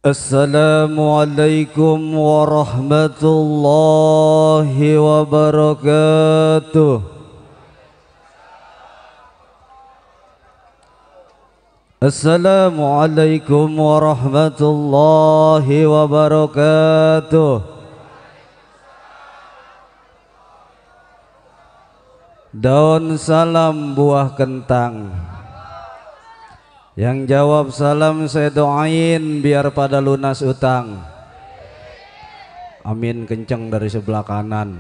Assalamualaikum warahmatullahi wabarakatuh. Assalamualaikum warahmatullahi wabarakatuh. Daun salam buah kentang. Yang jawab salam saya doain biar pada lunas utang. Amin kenceng dari sebelah kanan.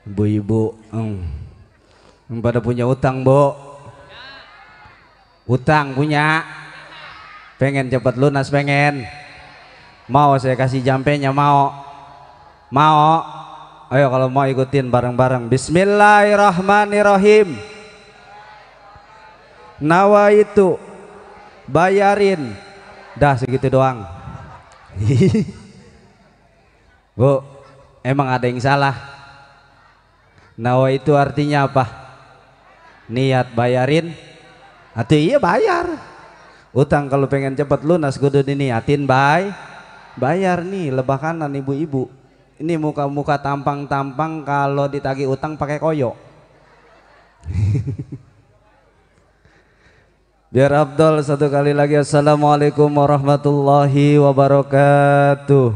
Ibu-ibu pada punya utang, Bu? Utang punya? Pengen cepat lunas, pengen? Mau saya kasih jampenya, mau? Mau? Ayo kalau mau ikutin bareng-bareng. Bismillahirrahmanirrahim. Nawaitu bayarin. Dah segitu doang. Bu, emang ada yang salah? Nawaitu artinya apa? Niat bayarin. Atau iya bayar. Utang kalau pengen cepat lunas kudu diniatin bayar nih lebah kanan ibu-ibu. Ini muka-muka tampang-tampang kalau ditagih utang pakai koyo. Biar Abdul satu kali lagi. Assalamualaikum warahmatullahi wabarakatuh.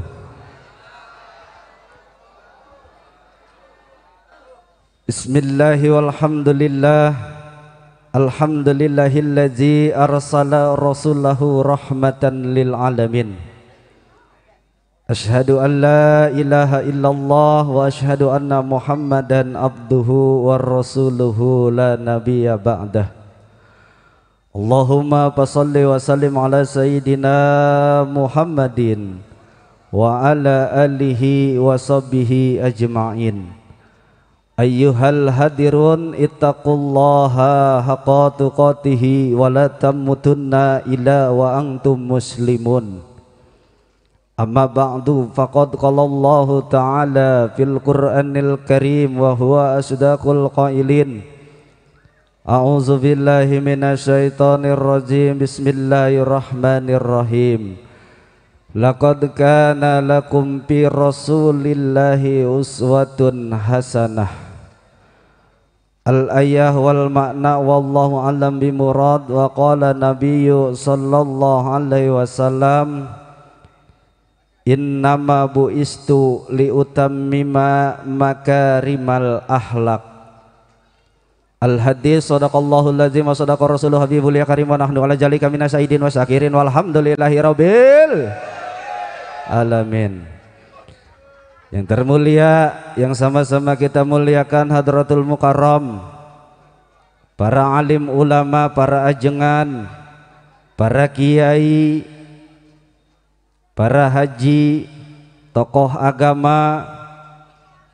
Bismillahi walhamdulillah. Alhamdulillahilladzi arsala rasulahu rahmatan lil alamin. Ashhadu an la ilaha illallah wa ashhadu anna muhammadan abduhu wa rasuluhu la nabiyya ba'dah. Allahumma salli wa sallim ala sayyidina Muhammadin wa ala alihi wa sahbihi ajma'in. Ayyuhal hadirun ittaqullaha haqqa tuqatihi wa la tamutunna illa wa antum muslimun. Amma ba'du faqad qala Allah ta'ala fil Qur'anil Karim wa huwa asdaqul qailin. A'udzu billahi minasyaitonir rajim. Bismillahirrahmanirrahim. Laqad kana lakum fi rasulillahi uswatun hasanah. Al-ayah wal makna wallahu alam bimurad. Wa qala nabiyyu sallallahu alaihi wasallam, innama bu'istu liutammima makarimal akhlaq. Al-hadis sadaqallahu allazim wa sadaqa rasuluhu habibul ya karim wa nahnu ala jalika minas syahidin wa syakirin walhamdulillahi rabbil alamin. Yang termulia, yang sama-sama kita muliakan hadratul mukarram, para alim ulama, para ajengan, para kiai, para haji, tokoh agama,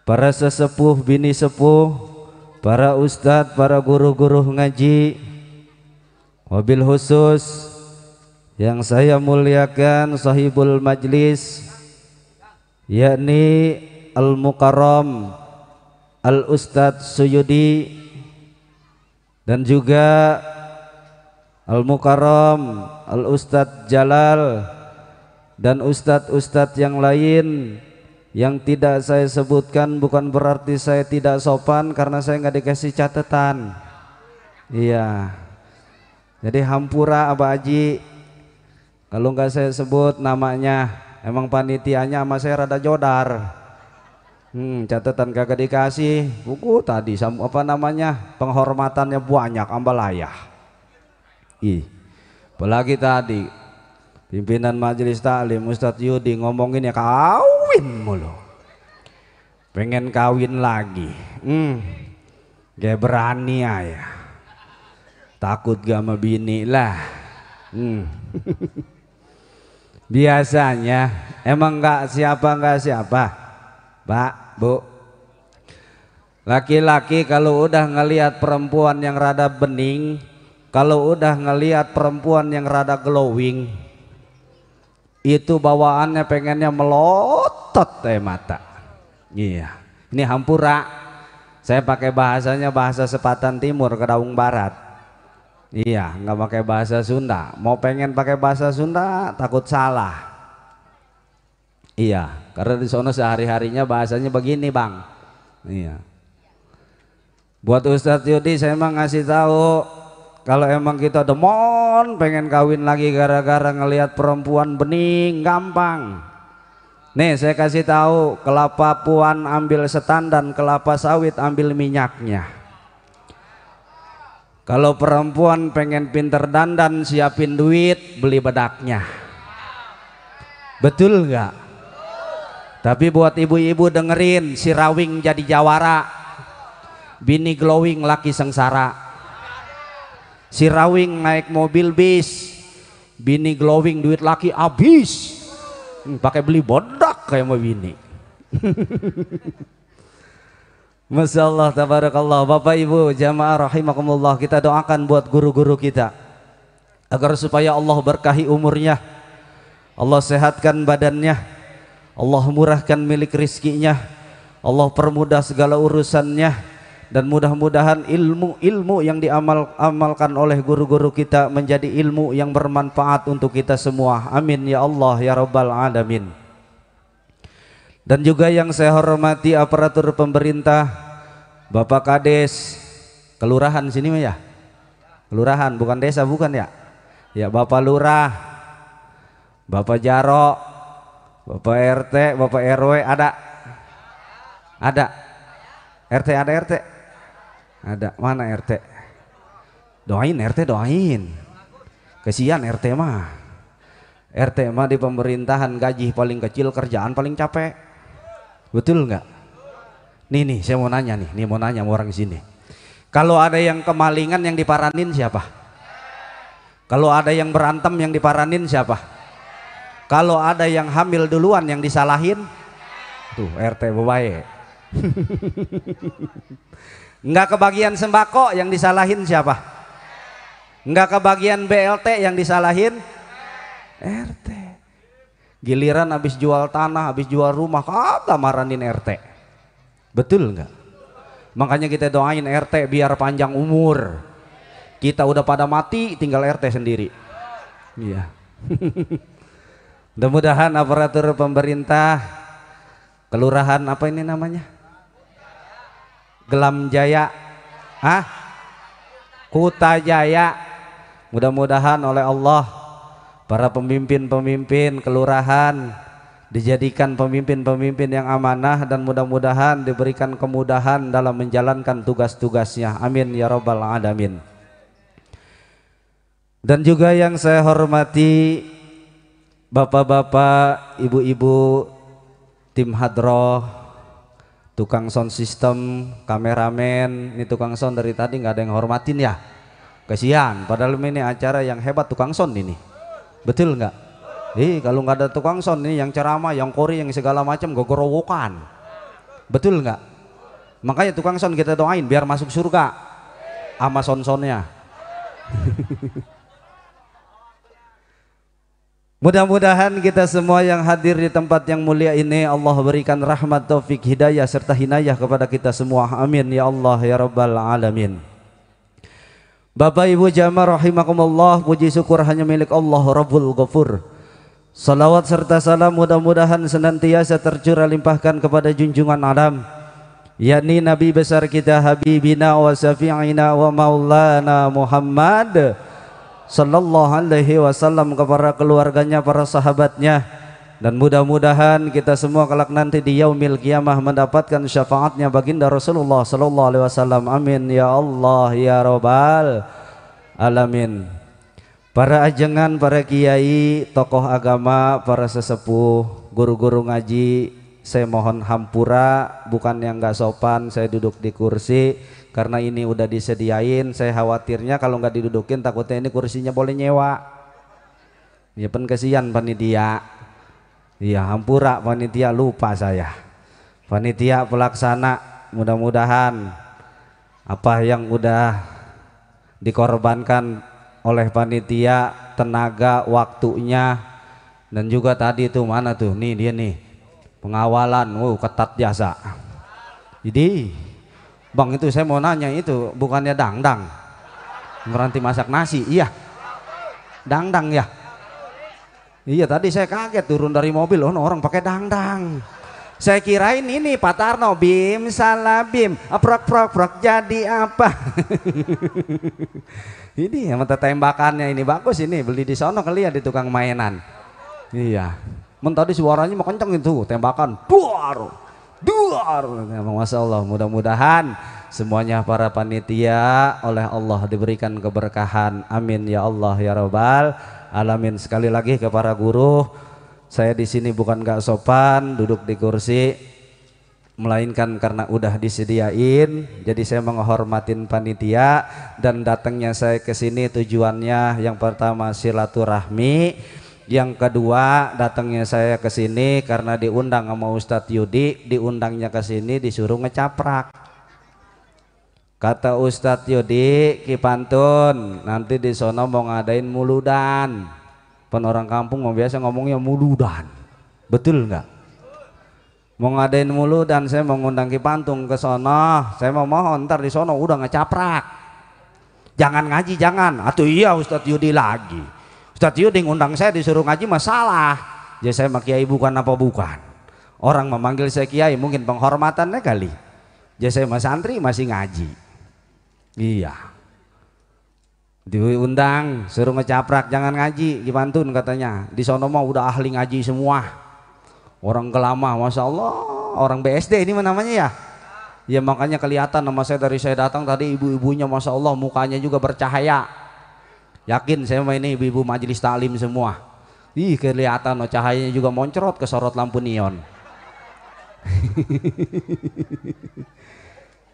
para sesepuh bini sepuh, para ustadz, para guru-guru ngaji, wabil khusus yang saya muliakan sahibul majlis, yakni Al-Mukarram Al-Ustadz Suyudi, dan juga Al-Mukarram Al-Ustadz Jalal, dan ustadz-ustadz yang lain yang tidak saya sebutkan. Bukan berarti saya tidak sopan karena saya nggak dikasih catatan. Iya, jadi hampura Aba Haji kalau nggak saya sebut namanya. Emang panitianya sama saya rada jodar. Catatan kagak dikasih. Buku tadi apa namanya, penghormatannya banyak ambalayah. Apalagi tadi pimpinan majelis taklim Ustadz Yudi ngomongin ya kawin mulu, pengen kawin lagi. Gak berani ya, takut gak sama bini lah. Biasanya emang gak siapa Pak, Bu, laki-laki kalau udah ngelihat perempuan yang rada bening, kalau udah ngelihat perempuan yang rada glowing, itu bawaannya pengennya melotot mata. Iya, ini hampura. Saya pakai bahasanya bahasa Sepatan Timur, Kedaung Barat. Iya, nggak pakai bahasa Sunda. Mau pengen pakai bahasa Sunda takut salah. Iya, karena di sono sehari-harinya bahasanya begini, Bang. Iya. Buat Ustadz Yudi saya emang ngasih tahu, kalau emang kita demon pengen kawin lagi gara-gara ngelihat perempuan bening, gampang. Nih saya kasih tahu, kelapa puan ambil setan dan kelapa sawit ambil minyaknya. Kalau perempuan pengen pinter dandan, siapin duit beli bedaknya. Betul nggak? Tapi buat ibu-ibu dengerin, si rawing jadi jawara, bini glowing laki sengsara. Si rawing naik mobil bis, bini glowing duit laki habis. Pakai beli bodak kayak mau bini. Masya Allah, tabarakallah. Bapak Ibu jamaah rahimakumullah, kita doakan buat guru-guru kita agar supaya Allah berkahi umurnya, Allah sehatkan badannya, Allah murahkan milik rizkinya, Allah permudah segala urusannya, dan mudah-mudahan ilmu yang diamalkan oleh guru-guru kita menjadi ilmu yang bermanfaat untuk kita semua. Amin ya Allah ya Rabbal Alamin. Dan juga yang saya hormati aparatur pemerintah, Bapak Kades kelurahan sini mah ya, kelurahan bukan desa, bukan ya, ya Bapak Lurah, Bapak Jaro, Bapak RT, Bapak RW, ada RT, ada RT, ada mana RT? Doain RT, doain. Kesian RT mah. RT mah di pemerintahan gaji paling kecil, kerjaan paling capek. Betul nggak? Nih saya mau nanya nih mau nanya sama orang sini. Kalau ada yang kemalingan yang diparanin siapa? Kalau ada yang berantem yang diparanin siapa? Kalau ada yang hamil duluan yang disalahin, tuh RT baik. Nggak kebagian sembako yang disalahin siapa? Nggak kebagian BLT yang disalahin RT. Giliran habis jual tanah, habis jual rumah, kagak maranin RT. Betul nggak? Makanya kita doain RT biar panjang umur. Kita udah pada mati, tinggal RT sendiri. Iya. Mudah-mudahan aparatur pemerintah, kelurahan apa ini namanya? Gelam Jaya, Kutajaya. Mudah-mudahan oleh Allah para pemimpin-pemimpin kelurahan dijadikan pemimpin-pemimpin yang amanah, dan mudah-mudahan diberikan kemudahan dalam menjalankan tugas-tugasnya. Amin ya Rabbal Alamin. Dan juga yang saya hormati bapak-bapak, ibu-ibu, tim hadroh, tukang sound system, kameramen. Ini tukang sound dari tadi nggak ada yang hormatin ya, kasihan, padahal ini acara yang hebat tukang sound ini. Betul nggak? Kalau nggak ada tukang sound ini, yang ceramah, yang kori, yang segala macam gogorowokan. Betul nggak? Makanya tukang sound kita doain biar masuk surga sama sound-soundnya. Mudah-mudahan kita semua yang hadir di tempat yang mulia ini Allah berikan rahmat, taufik, hidayah serta hinayah kepada kita semua. Amin ya Allah ya Rabbal Alamin. Bapak Ibu jamaah rahimakumullah, puji syukur hanya milik Allah Rabbul Ghafur. Salawat serta salam mudah-mudahan senantiasa tercurah limpahkan kepada junjungan alam, yakni Nabi besar kita, Habibina wa Syafi'ina wa Maulana Muhammad sallallahu alaihi wasallam, kepada keluarganya, para sahabatnya, dan mudah-mudahan kita semua kelak nanti di yaumil qiyamah mendapatkan syafaatnya baginda Rasulullah sallallahu alaihi wasallam. Amin ya Allah ya Rabbal Alamin. Para ajengan, para kiai, tokoh agama, para sesepuh, guru-guru ngaji, saya mohon hampura, bukan yang nggak sopan saya duduk di kursi, karena ini udah disediain. Saya khawatirnya kalau nggak didudukin takutnya ini kursinya boleh nyewa. Ya pen kesian panitia. Iya hampura panitia, lupa saya. Panitia pelaksana, mudah-mudahan apa yang udah dikorbankan oleh panitia, tenaga, waktunya, dan juga tadi tuh mana tuh, nih dia nih pengawalan, ketat jasa. Jadi Bang, itu saya mau nanya, itu bukannya dangdang? Meranti masak nasi, iya. Dangdang ya. Iya tadi saya kaget turun dari mobil, oh orang pakai dangdang. Saya kirain ini Pak Tarno, bim salah bim, prok prok prok jadi apa? Ini yang mata tembakannya ini bagus, ini beli di sono kali ya di tukang mainan. Iya. Men tadi suaranya mau kenceng itu tembakan, duar, duar. Masya Allah, mudah-mudahan semuanya para panitia oleh Allah diberikan keberkahan. Amin ya Allah ya Rabbal alamin. Sekali lagi ke para guru, saya di sini bukan gak sopan duduk di kursi, melainkan karena udah disediain. Jadi saya menghormatin panitia dan datangnya saya ke sini tujuannya yang pertama silaturahmi, yang kedua datangnya saya ke sini karena diundang sama Ustadz Yudi, diundangnya ke sini disuruh ngecaprak. Kata Ustadz Yudi Kipantun, nanti di sono mau ngadain muludan. Pen orang kampung mau biasa ngomongnya muludan, betul nggak? Mau ngadain muludan, saya mau ngundang Kipantun ke sono. Saya mau mohon ntar di sono udah ngecaprak, jangan ngaji, jangan. Atau iya Ustadz Yudi lagi. Ustadz Yudi ngundang saya disuruh ngaji masalah. Ya saya mah kiai bukan apa bukan. Orang memanggil saya kiai mungkin penghormatannya kali. Ya saya mah santri masih ngaji. Iya, diundang suruh ngecaprak jangan ngaji Kipantun katanya. Di sono mah udah ahli ngaji semua, orang kelama, masya Allah, orang BSD ini namanya ya. Ya makanya kelihatan nama saya dari saya datang tadi ibu-ibunya masya Allah mukanya juga bercahaya. Yakin saya mah ini ibu-ibu majelis taklim semua. Ih kelihatan oh, cahayanya juga moncrot kesorot lampu neon.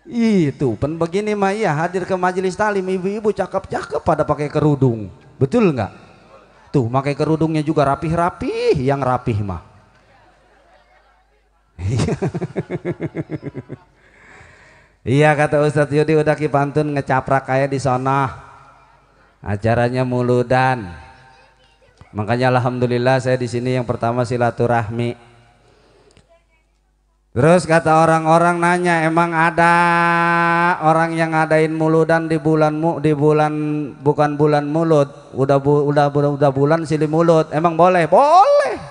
Itu pen begini mah ya hadir ke majelis taklim ibu-ibu cakep-cakep pada pakai kerudung, betul nggak? Tuh pakai kerudungnya juga rapih-rapih, yang rapih mah. Iya kata Ustadz Yudi udah Kipantun ngecaprak kayak di sana. Acaranya muludan. Makanya alhamdulillah saya di sini yang pertama silaturahmi. Terus kata orang-orang nanya, emang ada orang yang ngadain muludan di bulan bukan bulan mulut, udah bulan silih mulut, emang boleh? Boleh.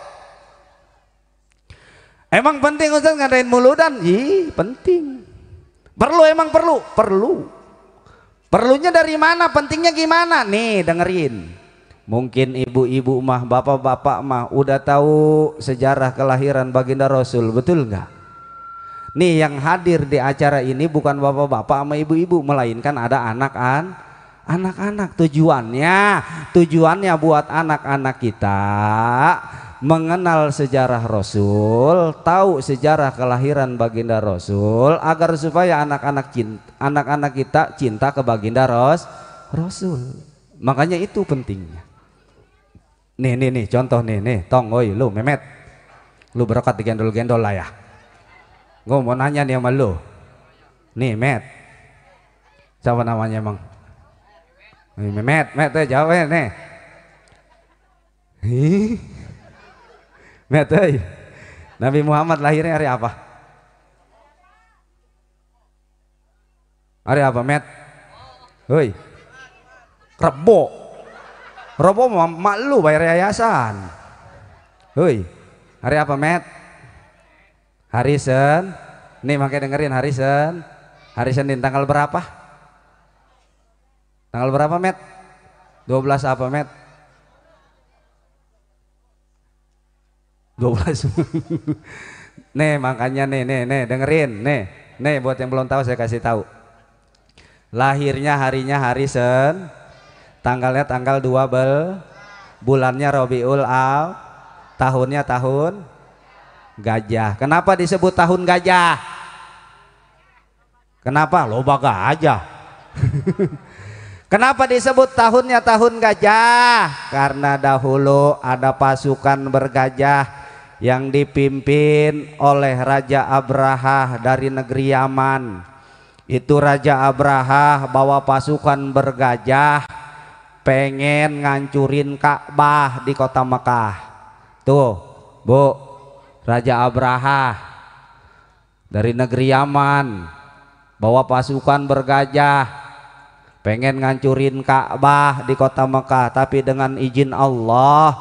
Emang penting Ustaz ngadain muludan? Ih, penting. Perlu, emang perlu? Perlu. Perlunya dari mana? Pentingnya gimana? Nih dengerin. Mungkin ibu-ibu mah, bapak-bapak mah udah tahu sejarah kelahiran baginda Rasul, betul nggak? Nih yang hadir di acara ini bukan bapak-bapak sama ibu-ibu, melainkan ada anak-anak. Tujuannya buat anak-anak kita mengenal sejarah Rasul, tahu sejarah kelahiran baginda Rasul, agar supaya anak-anak kita cinta ke baginda Rasul. Makanya itu pentingnya. Nih contoh nih tong, oi lu Memet, lu berokat digendol-gendol lah ya. Gue mau nanya nih sama lu. Nih Met, siapa namanya emang? Met jawab nih. Met, Nabi Muhammad lahirnya hari apa? Hari apa Met? Hoi, Rebo mak lu bayar yayasan. Hoi, hari apa Met? Hari Senin. Nih makanya dengerin, hari Senin tanggal berapa? Tanggal berapa Met? 12 apa Met? 12. Nih makanya nih dengerin nih buat yang belum tahu saya kasih tahu. Lahirnya harinya hari Senin, tanggalnya tanggal 12, bulannya Rabiul Awal, tahunnya tahun gajah. Kenapa disebut tahun gajah? Kenapa? Loba gajah. Kenapa disebut tahunnya tahun gajah? Karena dahulu ada pasukan bergajah yang dipimpin oleh Raja Abraha dari negeri Yaman. Itu Raja Abraha bawa pasukan bergajah pengen ngancurin Ka'bah di kota Mekah. Tuh Bu, Raja Abraha dari negeri Yaman bawa pasukan bergajah pengen ngancurin Ka'bah di kota Mekah, tapi dengan izin Allah,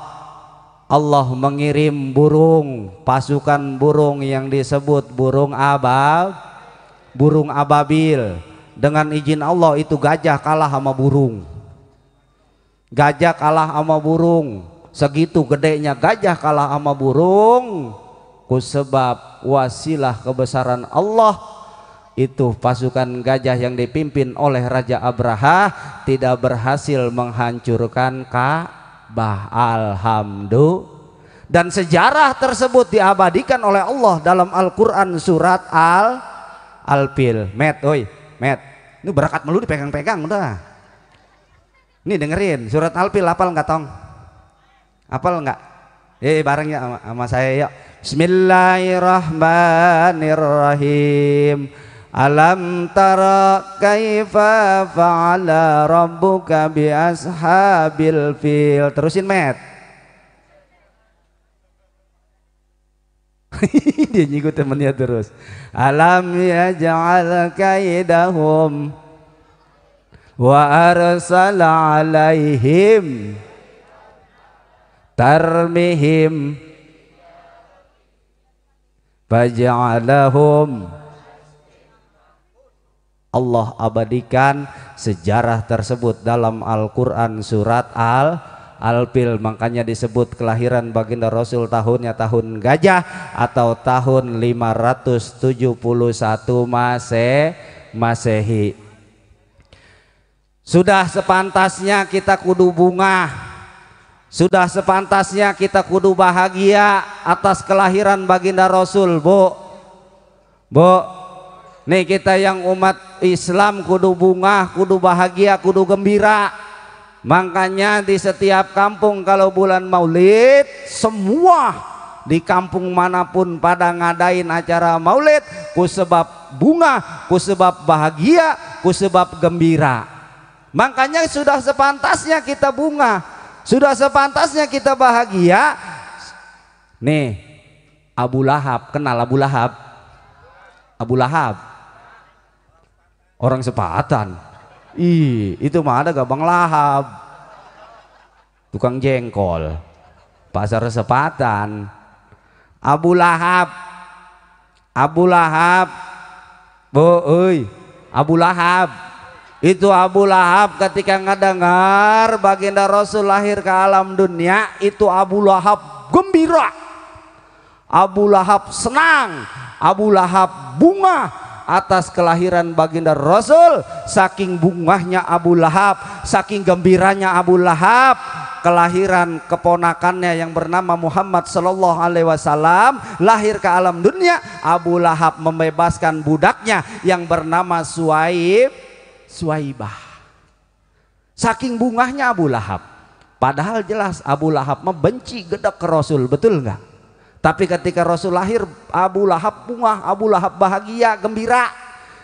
Allah mengirim burung, pasukan burung yang disebut burung ababil. Dengan izin Allah itu gajah kalah sama burung. Gajah kalah sama burung. Segitu gedenya gajah kalah sama burung. Kusebab wasilah kebesaran Allah, itu pasukan gajah yang dipimpin oleh Raja Abraha tidak berhasil menghancurkan Ka'bah. Alhamdulillah. Dan sejarah tersebut diabadikan oleh Allah dalam Al-Quran surat Al-Fil. Met, ini berakat melu dipegang-pegang udah. Ini dengerin surat Al-Fil, hafal nggak tong? Hafal nggak? Bareng ya sama saya yuk. Bismillahirrahmanirrahim. Alam tara kaifa fa'ala rabbuka bi ashabil fil. Terusin Met. Dia ngikut temennya terus. Alam yaj'al kaidahum wa arsala alaihim tarmihim faja'alahum. Allah abadikan sejarah tersebut dalam Al-Quran surat Al-Fil. Makanya disebut kelahiran baginda Rasul tahunnya tahun gajah atau tahun 571 Masehi. Sudah sepantasnya kita kudu bunga, sudah sepantasnya kita kudu bahagia atas kelahiran baginda Rasul. Bu, nih kita yang umat Islam kudu bunga, kudu bahagia, kudu gembira. Makanya di setiap kampung kalau bulan Maulid, semua di kampung manapun pada ngadain acara Maulid, kusebab bunga, kusebab bahagia, kusebab gembira. Makanya sudah sepantasnya kita bunga, sudah sepantasnya kita bahagia. Nih Abu Lahab, kenal Abu Lahab? Abu Lahab orang sepatan. Itu mah ada Gabang Lahab, tukang jengkol, pasar sepatan. Abu Lahab, Abu Lahab, Abu Lahab. Itu Abu Lahab ketika ngedengar baginda Rasul lahir ke alam dunia, itu Abu Lahab gembira, Abu Lahab senang, Abu Lahab bunga atas kelahiran baginda Rasul. Saking bungahnya Abu Lahab, saking gembiranya Abu Lahab, kelahiran keponakannya yang bernama Muhammad sallallahu alaihi wasallam lahir ke alam dunia. Abu Lahab membebaskan budaknya yang bernama Suwaibah. Saking bungahnya Abu Lahab. Padahal jelas Abu Lahab membenci gedek ke Rasul, betul nggak? Tapi ketika Rasul lahir, Abu Lahab bunga, Abu Lahab bahagia, gembira,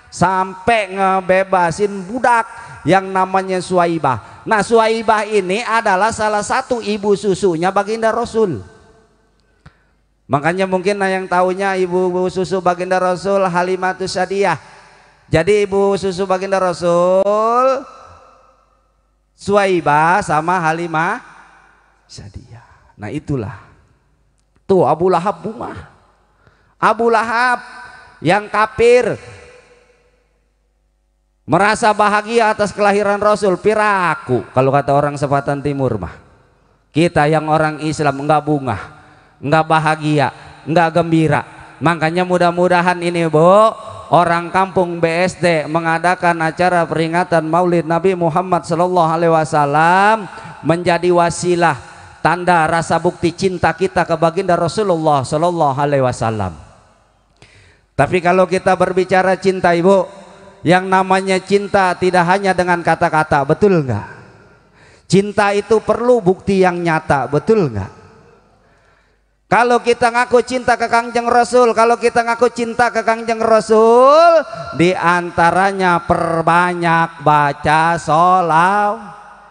sampai ngebebasin budak yang namanya Suwaibah. Nah, Suwaibah ini adalah salah satu ibu susunya baginda Rasul. Makanya mungkin yang tahunya ibu susu baginda Rasul Halimatus Sa'diyah. Jadi ibu susu baginda Rasul Suwaibah sama Halimah Sa'diyah. Nah itulah. Tuh Abu Lahab bunga. Abu Lahab yang kafir merasa bahagia atas kelahiran Rasul, piraku kalau kata orang Sepatan Timur mah. Kita yang orang Islam enggak bunga, enggak bahagia, enggak gembira. Makanya mudah-mudahan ini orang kampung BSD mengadakan acara peringatan Maulid Nabi Muhammad SAW menjadi wasilah, tanda rasa bukti cinta kita ke baginda Rasulullah Sallallahu Alaihi Wasallam. Tapi kalau kita berbicara cinta, ibu, yang namanya cinta tidak hanya dengan kata-kata, betul nggak? Cinta itu perlu bukti yang nyata, betul nggak? Kalau kita ngaku cinta ke Kangjeng Rasul, kalau kita ngaku cinta ke Kangjeng Rasul, diantaranya perbanyak baca solawat.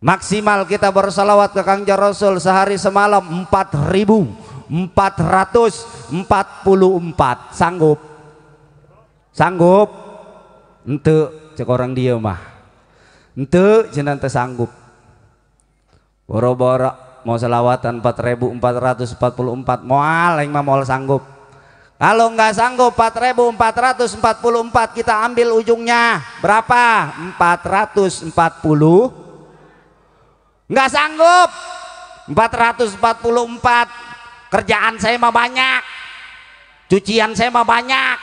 Maksimal kita bersalawat ke Kangjeng Rasul sehari semalam 4.444. Sanggup? Sanggup? Ente cek orang dia mah. Ente cenah teu sanggup. Boro-boro mau selawatan 4444 moal aing mah moal sanggup. Kalau nggak sanggup 4444 kita ambil ujungnya berapa? 440. Nggak sanggup 444. Kerjaan saya mah banyak, cucian saya mah banyak,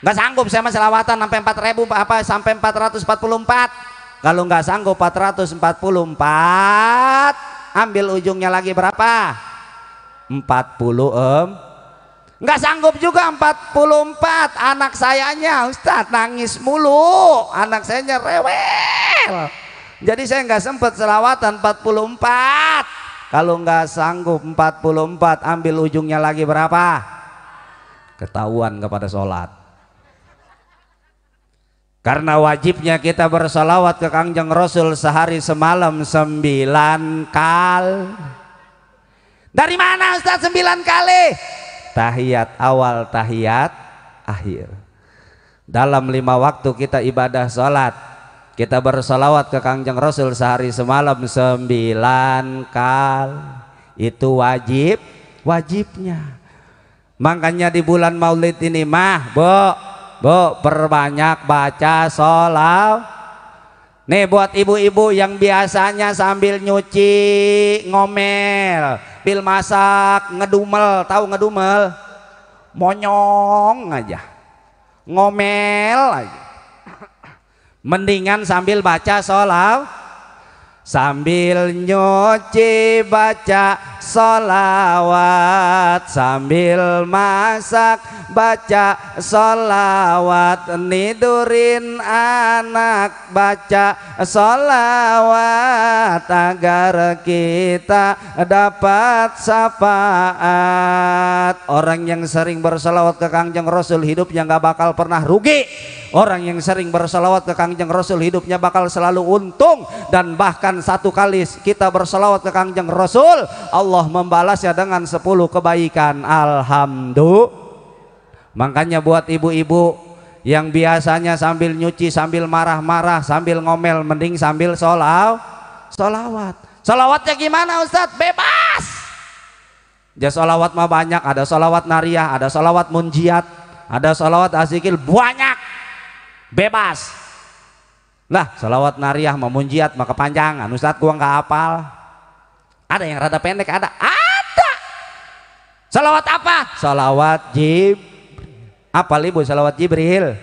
nggak sanggup saya mah selawatan sampai 4000 sampai 444. Kalau nggak sanggup 444 ambil ujungnya lagi berapa? 40. Nggak sanggup juga 44. Anak sayanya Ustadz nangis mulu, anak sayanya rewel, jadi saya nggak sempet selawatan 44. Kalau nggak sanggup 44 ambil ujungnya lagi berapa? Ketahuan kepada sholat. Karena wajibnya kita bersalawat ke Kangjeng Rasul sehari semalam 9 kali. Dari mana Ustaz 9 kali? Tahiyat awal, tahiyat akhir. Dalam 5 waktu kita ibadah sholat, kita bersalawat ke Kangjeng Rasul sehari semalam 9 kali. Itu wajibnya. Makanya di bulan Maulid ini mah Bu perbanyak baca sholawat. Nih buat ibu-ibu yang biasanya sambil nyuci ngomel, bil masak ngedumel, tahu ngedumel? Monyong aja, ngomel aja. Mendingan sambil baca sholawat, sambil nyuci baca sholawat, sambil masak baca sholawat, nidurin anak baca sholawat, agar kita dapat syafaat. Orang yang sering bersalawat ke Kangjeng Rasul hidupnya nggak bakal pernah rugi. Orang yang sering bersalawat ke Kangjeng Rasul hidupnya bakal selalu untung. Dan bahkan satu kali kita bersalawat ke Kangjeng Rasul, Allah membalasnya dengan 10 kebaikan. Alhamdulillah. Makanya buat ibu-ibu yang biasanya sambil nyuci, sambil marah-marah, sambil ngomel, mending sambil sholawat. Sholawatnya gimana Ustadz? Bebas. Ya sholawat mah banyak. Ada sholawat nariyah, ada sholawat munjiat, ada sholawat asikil, banyak. Bebas. Lah sholawat nariyah mah munjiat mah kepanjangan Ustadz, gua nggak hafal. Ada yang rada pendek, ada. Sholawat apa? Sholawat Apa ibu sholawat Jibril?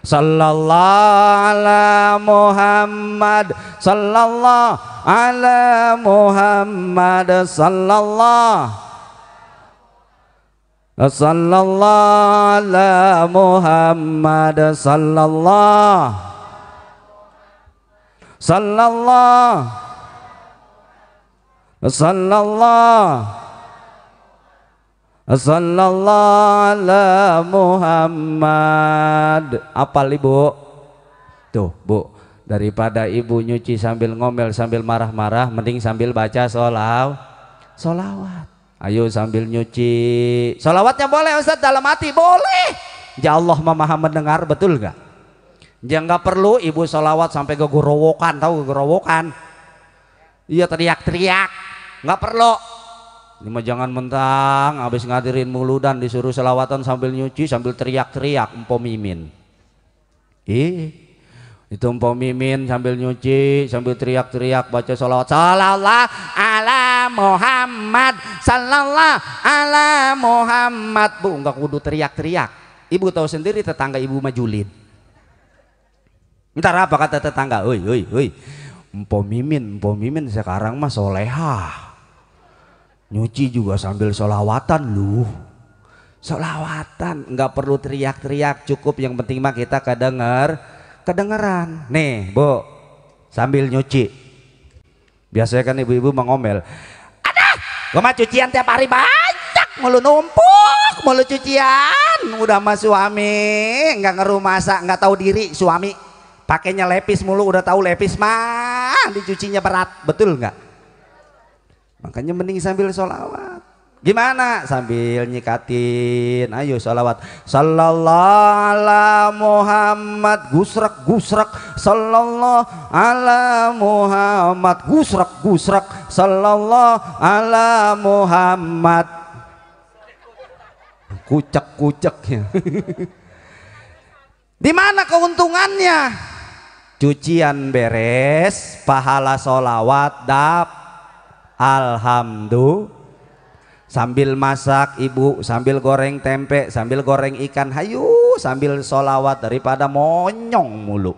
Sallallahu ala Muhammad, sallallahu ala Muhammad, sallallahu ala Muhammad, sallallahu ala Muhammad. Apal ibu? Tuh bu, daripada ibu nyuci sambil ngomel, sambil marah-marah, mending sambil baca sholawat. Ayo sambil nyuci, sholawatnya boleh Ustadz dalam hati, boleh. Ya Allah maha mendengar, betul gak? Ya nggak perlu ibu sholawat sampai gegorowokan, tahu gegorowokan? Iya teriak-teriak, nggak perlu. Ini mah jangan mentang habis ngadirin muludan disuruh selawatan sambil nyuci sambil teriak-teriak empo mimin. Itu empo mimin sambil nyuci sambil teriak-teriak baca sholawat, sallallahu ala Muhammad, sallallahu ala Muhammad. Bu enggak kudu teriak-teriak. Ibu tahu sendiri tetangga ibu majulid. Ntar apa kata tetangga? Oi, empo mimin sekarang mah solehah. Nyuci juga sambil sholawatan lu. Sholawatan nggak perlu teriak-teriak, cukup yang penting mah kita kedengeran. Nih bu, sambil nyuci biasanya kan ibu-ibu mengomel, ada gua mah cucian tiap hari banyak mulu, numpuk mulu cucian. Udah mah suami nggak ngeru masak, nggak tahu diri suami, pakainya lepis mulu, udah tahu lepis mah dicucinya berat, betul nggak? Makanya mending sambil sholawat. Gimana? Sambil nyikatin, ayo sholawat. Sallallahu ala Muhammad, gusrak gusrak. Sallallahu ala Muhammad, gusrak gusrak. Sallallahu ala Muhammad, kucek kucek ya. Di mana keuntungannya? Cucian beres, pahala sholawat dap, alhamdulillah. Sambil masak ibu, sambil goreng tempe, sambil goreng ikan, hayu sambil sholawat daripada monyong mulu.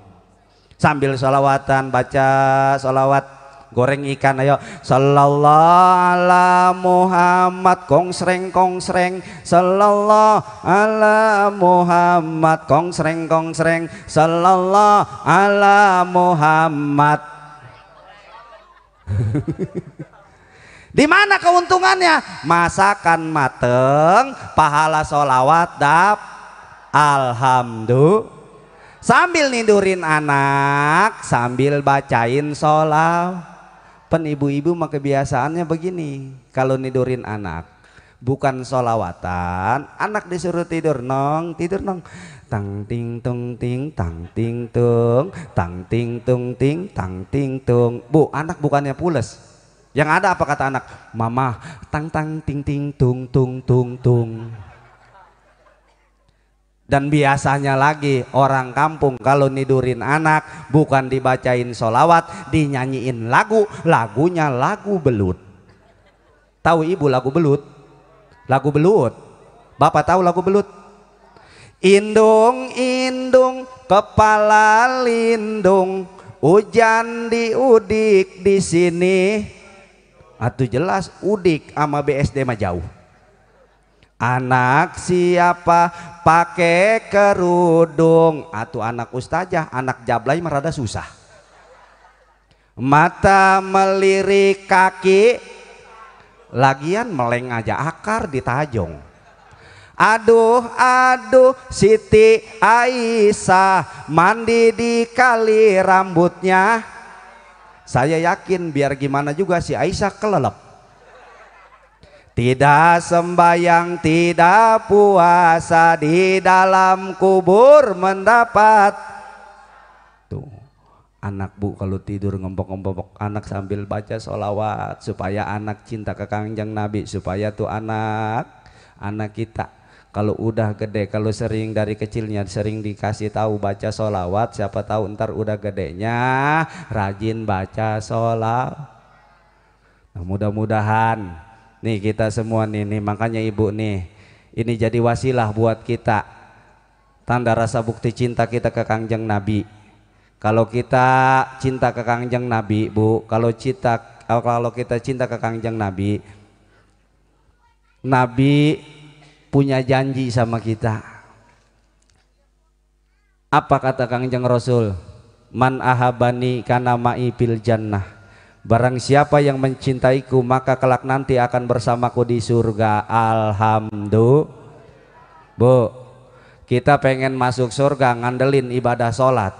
Sambil sholawatan baca sholawat goreng ikan, ayo sallallahu ala Muhammad, kongsreng kongsreng. Sallallahu ala Muhammad, kongsreng kongsreng. Sallallahu ala Muhammad. Di mana keuntungannya? Masakan mateng, pahala sholawat dap, alhamdulillah. Sambil nidurin anak, sambil bacain sholawat. Pen ibu-ibu mah kebiasaannya begini, kalau nidurin anak bukan sholawatan, anak disuruh tidur nong, tidur nong. Tang ting tung ting, tang ting tung, tang ting tung ting, tang ting tung. Bu, anak bukannya pules. Yang ada apa kata anak? Mama, tang tang ting ting tung tung tung tung. Dan biasanya lagi orang kampung kalau nidurin anak bukan dibacain sholawat, dinyanyiin lagu, lagunya lagu belut. Tahu ibu lagu belut? Lagu belut. Bapak tahu lagu belut? Indung indung kepala lindung, hujan diudik di sini. Atuh jelas udik sama BSD mah jauh. Anak siapa pakai kerudung? Atuh anak ustazah, anak jablay mah rada susah. Mata melirik kaki, lagian meleng aja akar ditajong. Aduh aduh Siti Aisyah mandi di kali rambutnya. Saya yakin biar gimana juga si Aisyah kelelep. Tidak sembayang, tidak puasa, di dalam kubur mendapat. Tuh, anak bu kalau tidur ngempok-ngempok anak sambil baca sholawat supaya anak cinta ke Kangjeng Nabi, supaya tuh anak kita kalau udah gede, kalau sering dari kecilnya sering dikasih tahu baca sholawat, siapa tahu ntar udah gedenya rajin baca sholawat. Nah, mudah-mudahan nih kita semua nih, makanya ibu nih, ini jadi wasilah buat kita, tanda rasa bukti cinta kita ke Kangjeng Nabi. Kalau kita cinta ke Kangjeng Nabi bu, kalau kita cinta ke Kangjeng Nabi, Nabi punya janji sama kita. Apa kata Kangjeng Rasul? Man ahabani kana ma'i fil jannah. Barang siapa yang mencintaiku maka kelak nanti akan bersamaku di surga. Alhamdulillah. Bu, kita pengen masuk surga ngandelin ibadah sholat.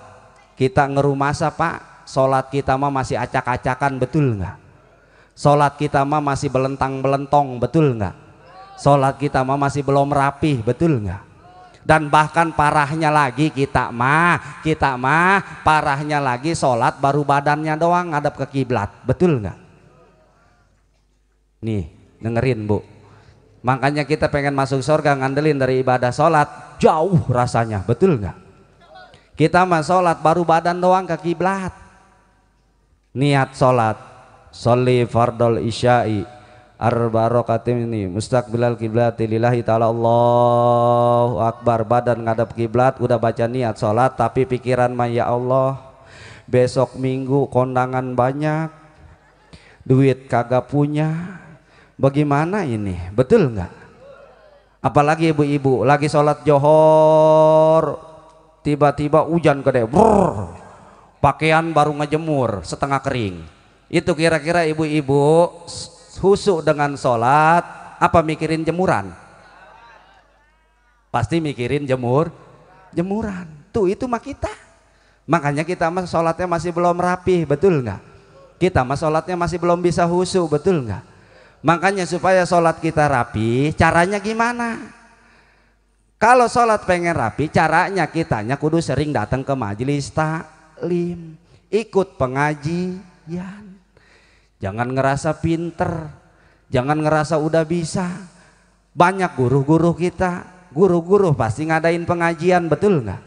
Kita ngerumasa pak, sholat kita mah masih acak-acakan, betul nggak? Sholat kita mah masih belentang-belentong, betul nggak? Sholat kita mah masih belum rapih, betul nggak? Dan bahkan parahnya lagi kita mah parahnya lagi sholat baru badannya doang ngadep ke kiblat, betul nggak? Nih dengerin bu, makanya kita pengen masuk surga ngandelin dari ibadah sholat, jauh rasanya, betul nggak? Kita mah sholat baru badan doang ke kiblat. Niat sholat, sholli fardol isya'i arba rakatim ini mustaqbilal kiblati lillahi ta'ala, Allahu akbar, badan ngadep kiblat, udah baca niat sholat tapi pikiran mah ya Allah besok minggu kondangan banyak, duit kagak punya, bagaimana ini, betul nggak? Apalagi ibu-ibu lagi sholat johor tiba-tiba hujan gede, brrr, pakaian baru ngejemur setengah kering, itu kira-kira ibu-ibu husuk dengan sholat apa mikirin jemuran? Pasti mikirin jemuran. Tuh itu mah kita. Makanya kita mah sholatnya masih belum rapih, betul nggak? Kita mah sholatnya masih belum bisa husuk, betul nggak? Makanya supaya sholat kita rapi, caranya gimana? Kalau sholat pengen rapi, caranya kitanya kudu sering datang ke majelis taklim, ikut pengajian. Jangan ngerasa pinter, jangan ngerasa udah bisa. Banyak guru-guru kita, guru-guru pasti ngadain pengajian, betul nggak?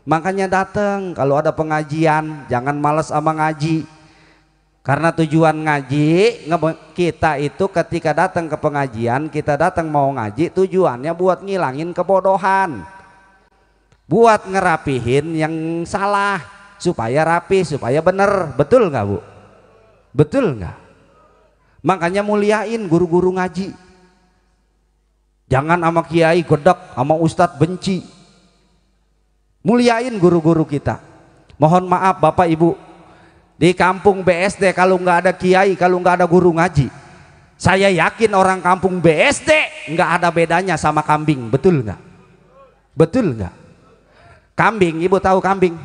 Makanya datang kalau ada pengajian, jangan males sama ngaji. Karena tujuan ngaji kita itu ketika datang ke pengajian, kita datang mau ngaji, tujuannya buat ngilangin kebodohan, buat ngerapihin yang salah supaya rapi, supaya bener. Betul nggak Bu? Betul nggak? Makanya muliain guru-guru ngaji. Jangan sama kiai gedek, sama ustadz benci. Muliain guru-guru kita. Mohon maaf Bapak Ibu, di kampung BSD kalau nggak ada kiai, kalau nggak ada guru ngaji, saya yakin orang kampung BSD nggak ada bedanya sama kambing. Betul nggak? Betul nggak? Kambing, Ibu tahu kambing?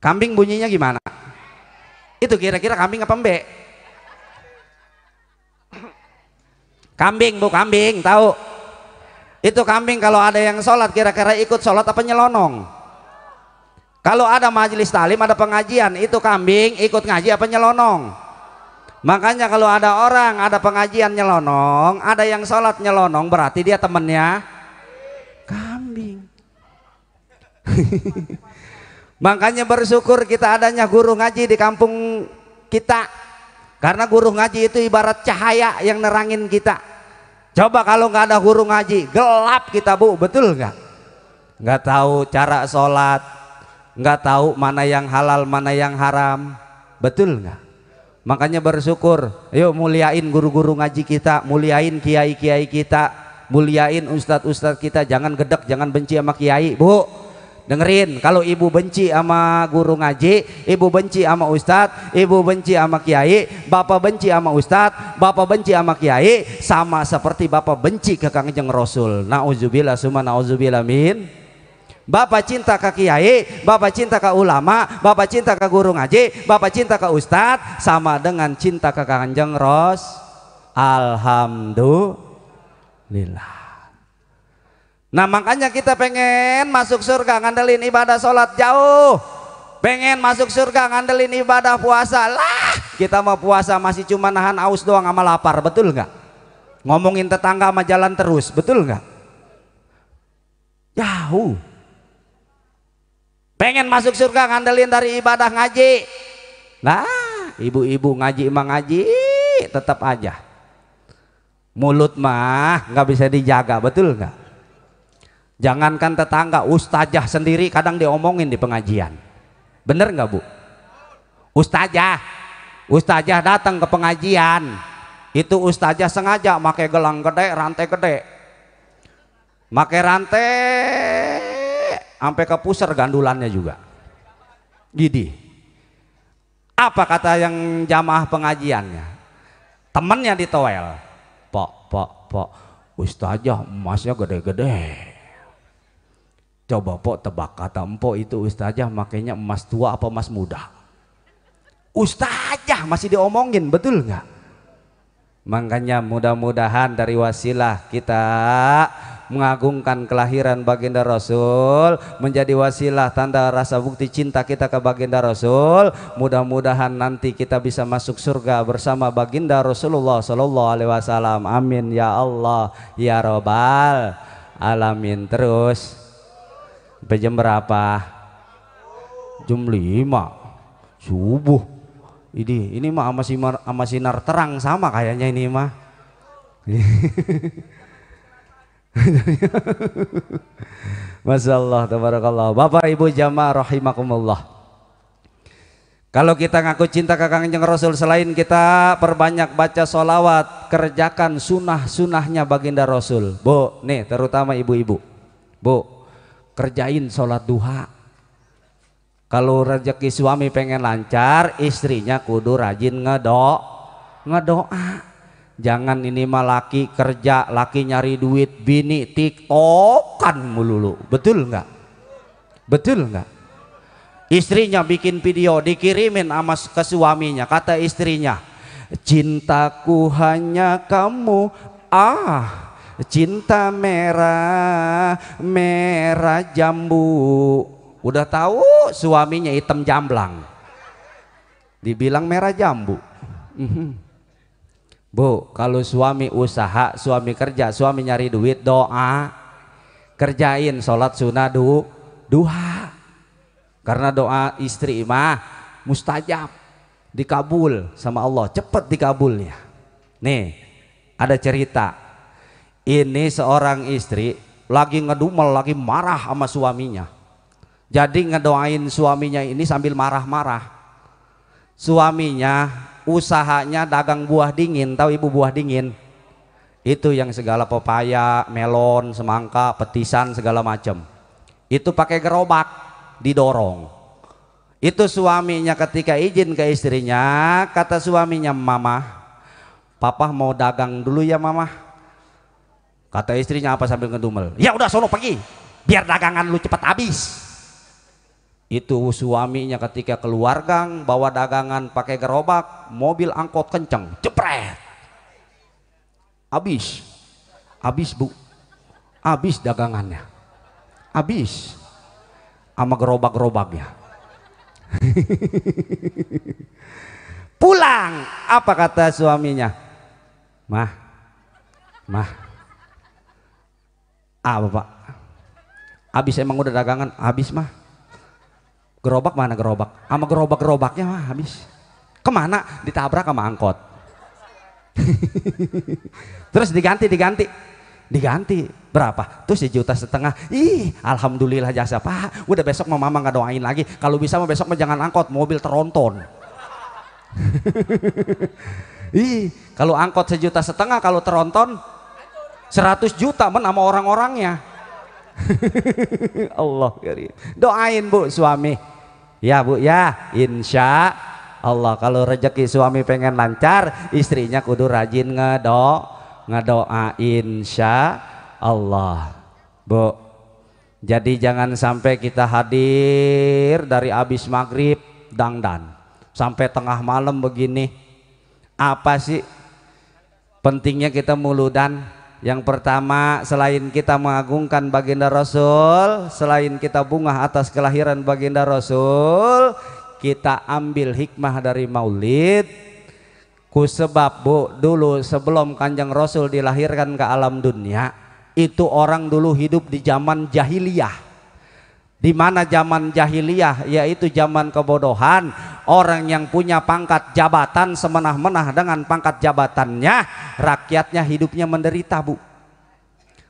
Kambing bunyinya gimana? Itu kira-kira kambing apa embe? Kambing Bu, kambing tahu? Itu kambing kalau ada yang sholat kira-kira ikut sholat apa nyelonong? Kalau ada majelis taklim, ada pengajian, itu kambing ikut ngaji apa nyelonong? Makanya kalau ada orang ada pengajian nyelonong, ada yang sholat nyelonong, berarti dia temennya kambing. Makanya bersyukur kita adanya guru ngaji di kampung kita, karena guru ngaji itu ibarat cahaya yang nerangin kita. Coba kalau nggak ada guru ngaji, gelap kita Bu, betul nggak? Nggak tahu cara sholat, nggak tahu mana yang halal mana yang haram, betul nggak? Makanya bersyukur, yuk muliain guru-guru ngaji kita, muliain kiai-kiai kita, muliain ustadz-ustadz kita. Jangan gedek, jangan benci sama kiai Bu. Dengerin, kalau ibu benci sama guru ngaji, ibu benci sama ustadz, ibu benci sama kiai, bapak benci sama ustadz, bapak benci sama kiai, sama seperti bapak benci ke Kangjeng Rasul. Nauzubillah summa nauzubillah min. Bapak cinta ke kiai, bapak cinta ke ulama, bapak cinta ke guru ngaji, bapak cinta ke ustadz, sama dengan cinta ke Kangjeng Rasul. Alhamdulillah. Nah makanya kita pengen masuk surga ngandelin ibadah sholat jauh, pengen masuk surga ngandelin ibadah puasa lah. Kita mau puasa masih cuma nahan aus doang sama lapar, betul nggak? Ngomongin tetangga sama jalan terus, betul nggak? Jauh. Pengen masuk surga ngandelin dari ibadah ngaji. Nah ibu-ibu ngaji emang ngaji tetap aja mulut mah nggak bisa dijaga, betul nggak? Jangankan tetangga, ustazah sendiri kadang diomongin di pengajian. Bener nggak Bu? Ustazah datang ke pengajian, itu ustazah sengaja pakai gelang gede, rantai gede, pakai rantai sampai ke pusar gandulannya juga. Gini, apa kata yang jamaah pengajiannya? Temennya ditoel, Pak, ustazah emasnya gede-gede. Coba Pok tebak, kata empok itu ustazah makanya emas tua apa emas muda? Ustazah masih diomongin, betul nggak? Makanya mudah-mudahan dari wasilah kita mengagungkan kelahiran baginda Rasul, menjadi wasilah tanda rasa bukti cinta kita ke baginda Rasul. Mudah-mudahan nanti kita bisa masuk surga bersama baginda Rasulullah Sallallahu Alaihi Wasallam. Amin ya Allah ya Robbal Alamin. Terus sampai jam berapa? Jam 5 subuh. Ini mah sama sinar terang sama kayaknya ini mah. Masya Allah, tabarakallah. Bapak Ibu jamaah rahimakumullah. Kalau kita ngaku cinta ke Kangjeng Rasul, selain kita perbanyak baca sholawat, kerjakan sunnah-sunnahnya baginda Rasul. Bu, nih terutama ibu-ibu, Bu, kerjain sholat duha. Kalau rezeki suami pengen lancar, istrinya kudu rajin ngedoa. Jangan ini mah laki kerja, laki nyari duit, bini tiktokan melulu. Betul nggak? Betul nggak? Istrinya bikin video dikirimin sama ke suaminya, kata istrinya, cintaku hanya kamu, cinta merah merah jambu. Udah tahu suaminya hitam jamblang, dibilang merah jambu. Bu, kalau suami usaha, suami kerja, suami nyari duit, doa, kerjain sholat sunnah duha, karena doa istri mah mustajab, dikabul sama Allah, cepet dikabulnya. Nih ada cerita, ini seorang istri lagi ngedumel, lagi marah sama suaminya, jadi ngedoain suaminya ini sambil marah-marah. Suaminya usahanya dagang buah dingin, tahu ibu buah dingin? Itu yang segala pepaya, melon, semangka, petisan segala macam. Itu pakai gerobak didorong. Itu suaminya ketika izin ke istrinya, kata suaminya, "Mama, papa mau dagang dulu ya mama." Kata istrinya apa sambil ngedumel? "Ya udah sono pergi, biar dagangan lu cepat habis." Itu suaminya ketika keluar gang bawa dagangan pakai gerobak, mobil angkot kenceng, jepret, habis bu, habis dagangannya, habis sama gerobak-gerobaknya. Pulang, apa kata suaminya? Mah, apa pak? Habis emang udah dagangan, habis mah. Gerobak mana gerobak? Sama gerobak-gerobaknya mah habis. Kemana? Ditabrak sama angkot. Terus diganti berapa? Tuh 1,5 juta. Ih, alhamdulillah jasa pak. Udah besok mama nggak doain lagi. Kalau bisa mah besok mah jangan angkot, mobil teronton. Ih, kalau angkot 1,5 juta, kalau teronton 100 juta men sama orang-orangnya. Allah karim. Doain bu suami ya bu ya, insya Allah kalau rezeki suami pengen lancar, istrinya kudu rajin ngedoa insya Allah bu. Jadi jangan sampai kita hadir dari abis maghrib dangdan sampai tengah malam begini. Apa sih pentingnya kita muludan? Yang pertama, selain kita mengagungkan baginda Rasul, selain kita bungah atas kelahiran baginda Rasul, kita ambil hikmah dari maulid. Ku sebab bu, dulu sebelum Kanjeng Rasul dilahirkan ke alam dunia, itu orang dulu hidup di zaman jahiliyah. Di mana zaman jahiliyah, yaitu zaman kebodohan, orang yang punya pangkat jabatan semenah-menah dengan pangkat jabatannya, rakyatnya hidupnya menderita bu.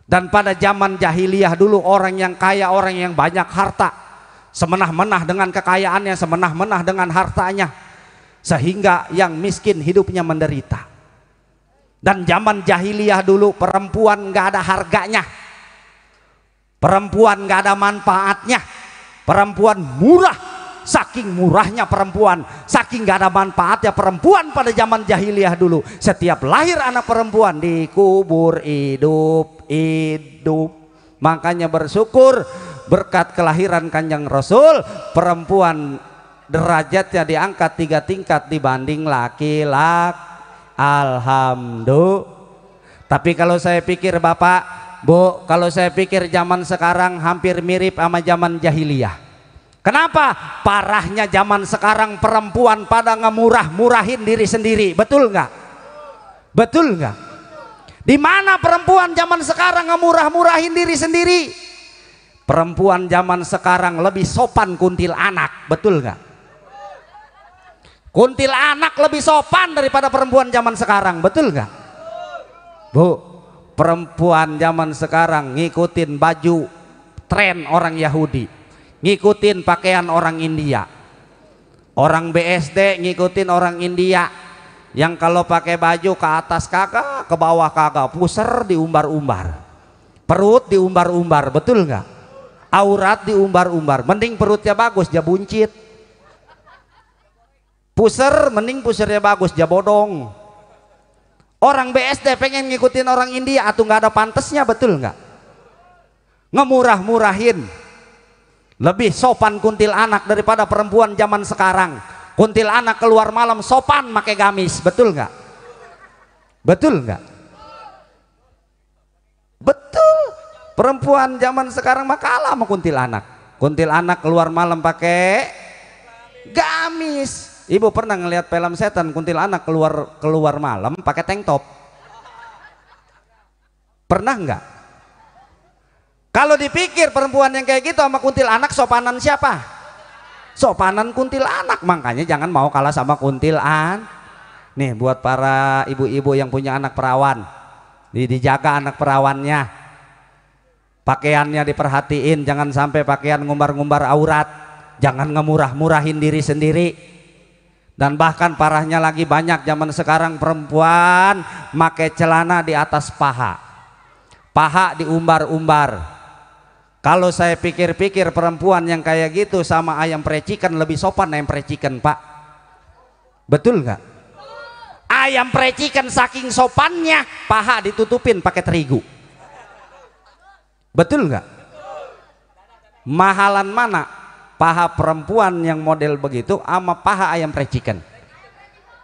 Dan pada zaman jahiliyah dulu orang yang kaya, orang yang banyak harta, semenah-menah dengan kekayaannya, semenah-menah dengan hartanya, sehingga yang miskin hidupnya menderita. Dan zaman jahiliyah dulu perempuan nggak ada harganya, perempuan gak ada manfaatnya, perempuan murah, saking murahnya perempuan, saking gak ada manfaatnya perempuan pada zaman jahiliyah dulu. Setiap lahir anak perempuan dikubur hidup. Makanya bersyukur berkat kelahiran Kanjeng Rasul, perempuan derajatnya diangkat 3 tingkat dibanding laki-laki. Alhamdulillah. Tapi kalau saya pikir bapak, bu, kalau saya pikir zaman sekarang hampir mirip sama zaman jahiliyah. Kenapa? Parahnya zaman sekarang perempuan pada ngemurah-murahin diri sendiri. Betul nggak? Betul nggak? Di mana perempuan zaman sekarang ngemurah-murahin diri sendiri? Perempuan zaman sekarang lebih sopan kuntil anak. Betul nggak? Kuntil anak lebih sopan daripada perempuan zaman sekarang. Betul nggak? Bu, perempuan zaman sekarang ngikutin baju tren orang Yahudi, ngikutin pakaian orang India. Orang BSD ngikutin orang India yang kalau pakai baju ke atas kagak, ke bawah kagak, puser diumbar-umbar, perut diumbar-umbar. Betul nggak? Aurat diumbar-umbar. Mending perutnya bagus dia buncit, puser mending pusernya bagus dia bodong. Orang BSD pengen ngikutin orang India atau nggak ada pantesnya. Betul nggak? Ngemurah-murahin, Lebih sopan kuntilanak daripada perempuan zaman sekarang. Kuntilanak keluar malam sopan pakai gamis, betul nggak? Betul nggak? Betul. Perempuan zaman sekarang mah kalah sama kuntilanak. Kuntilanak keluar malam pakai gamis. Ibu pernah ngelihat film setan kuntilanak keluar malam pakai tank top? Pernah nggak? Kalau dipikir perempuan yang kayak gitu sama kuntilanak, sopanan siapa? Sopanan kuntilanak. Makanya jangan mau kalah sama kuntilanak. Nih buat para ibu-ibu yang punya anak perawan, dijaga anak perawannya, pakaiannya diperhatiin, jangan sampai pakaian ngumbar-ngumbar aurat, jangan ngemurah-murahin diri sendiri. Dan bahkan parahnya lagi, banyak zaman sekarang perempuan pakai celana di atas paha, paha diumbar-umbar. Kalau saya pikir-pikir perempuan yang kayak gitu sama ayam precikan lebih sopan ayam precikan, Pak. Betul nggak? Ayam precikan saking sopannya paha ditutupin pakai terigu. Betul nggak? Mahalan mana paha perempuan yang model begitu sama paha ayam precikan?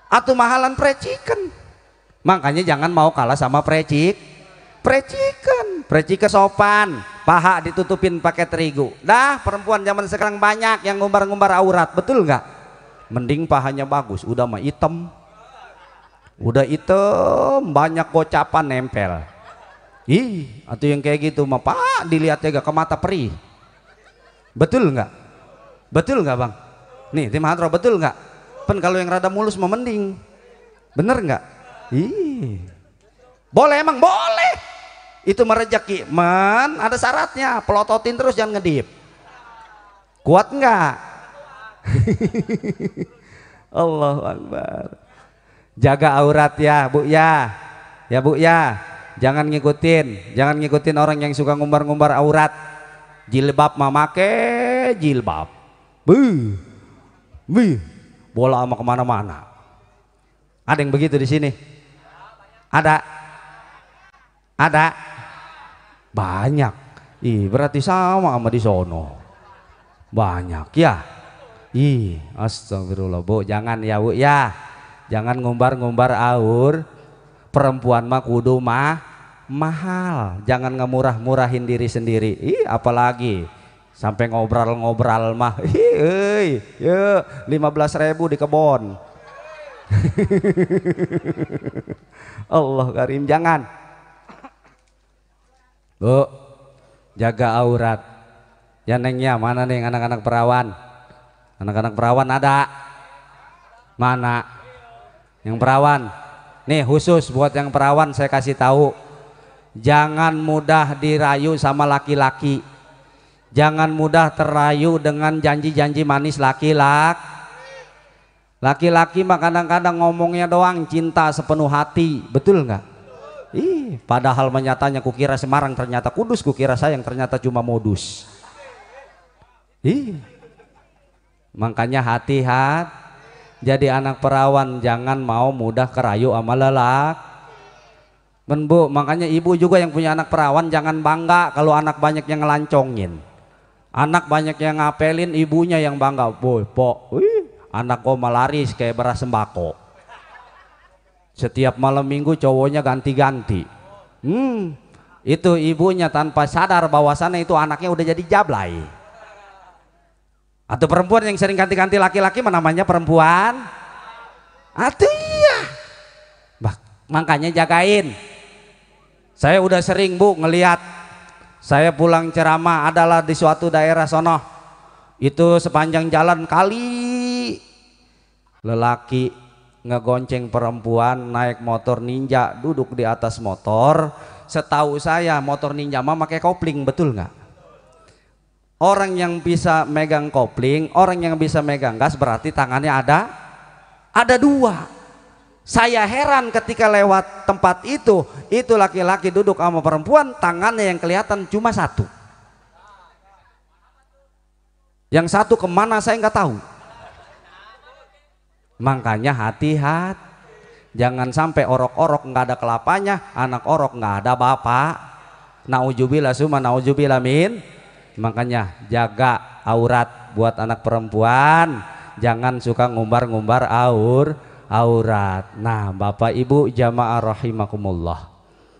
Atau mahalan precikan? Makanya jangan mau kalah sama precikan sopan, paha ditutupin pakai terigu. Dah perempuan zaman sekarang banyak yang ngumbar-ngumbar aurat, betul nggak? Mending pahanya bagus, udah mah hitam, banyak gocapan nempel. Ih, atau yang kayak gitu mah Pak dilihatnya gak ke mata perih. Betul nggak? Betul nggak Bang? Nih tim hadroh, betul nggak? Pen kalau yang rada mulus mah mending, bener nggak? Ih, boleh emang boleh. Itu merejeki, men ada syaratnya, pelototin terus jangan ngedip. Kuat nggak? Allahu Akbar. Jaga aurat ya Bu ya, ya Bu ya. Jangan ngikutin orang yang suka ngumbar-ngumbar aurat. Jilbab mah make jilbab. Bola sama kemana-mana. Ada yang begitu di sini? Ada banyak. Ih, berarti sama di sono banyak ya. Ih, astagfirullah Bu, jangan ya Bu ya, jangan ngumbar-ngumbar aur. Perempuan mah kudu mahal, jangan ngemurah-murahin diri sendiri. Ih, apalagi sampai ngobrol mah. Ih, 15.000 di kebon. Allah karim, jangan. Bu, jaga aurat ya nengnya. Mana nih anak-anak perawan? Anak-anak perawan ada? Mana yang perawan? Nih khusus buat yang perawan saya kasih tahu, jangan mudah dirayu sama laki-laki, jangan mudah terayu dengan janji-janji manis laki-laki mah kadang-kadang ngomongnya doang cinta sepenuh hati, betul nggak? Ih, padahal menyatanya kukira Semarang ternyata Kudus, kukira sayang ternyata cuma modus. Ih, makanya hati-hati jadi anak perawan, jangan mau mudah kerayu sama lelak. Men Bu, makanya ibu juga yang punya anak perawan jangan bangga kalau anak banyak yang ngelancongin, anak banyak yang ngapelin, ibunya yang bangga. Boy, anak kok malaris kayak beras sembako. Setiap malam minggu cowoknya ganti-ganti. Itu ibunya tanpa sadar bahwasannya itu anaknya udah jadi jablay. Atau perempuan yang sering ganti-ganti laki-laki namanya perempuan. Atau iya. Makanya jagain. Saya udah sering Bu ngelihat, saya pulang ceramah adalah di suatu daerah sono. Itu sepanjang jalan kali lelaki ngegonceng perempuan naik motor ninja, duduk di atas motor. Setahu saya motor ninja mah pakai kopling, betul nggak? Orang yang bisa megang kopling, orang yang bisa megang gas berarti tangannya ada dua. Saya heran ketika lewat tempat itu laki-laki duduk sama perempuan, tangannya yang kelihatan cuma satu. Yang satu kemana saya nggak tahu. Makanya hati-hati, jangan sampai orok-orok nggak ada kelapanya, anak orok nggak ada bapak. Nauzubillah summa nauzubillah min. Makanya jaga aurat. Buat anak perempuan jangan suka ngumbar-ngumbar aurat. Nah Bapak Ibu jamaah rahimakumullah,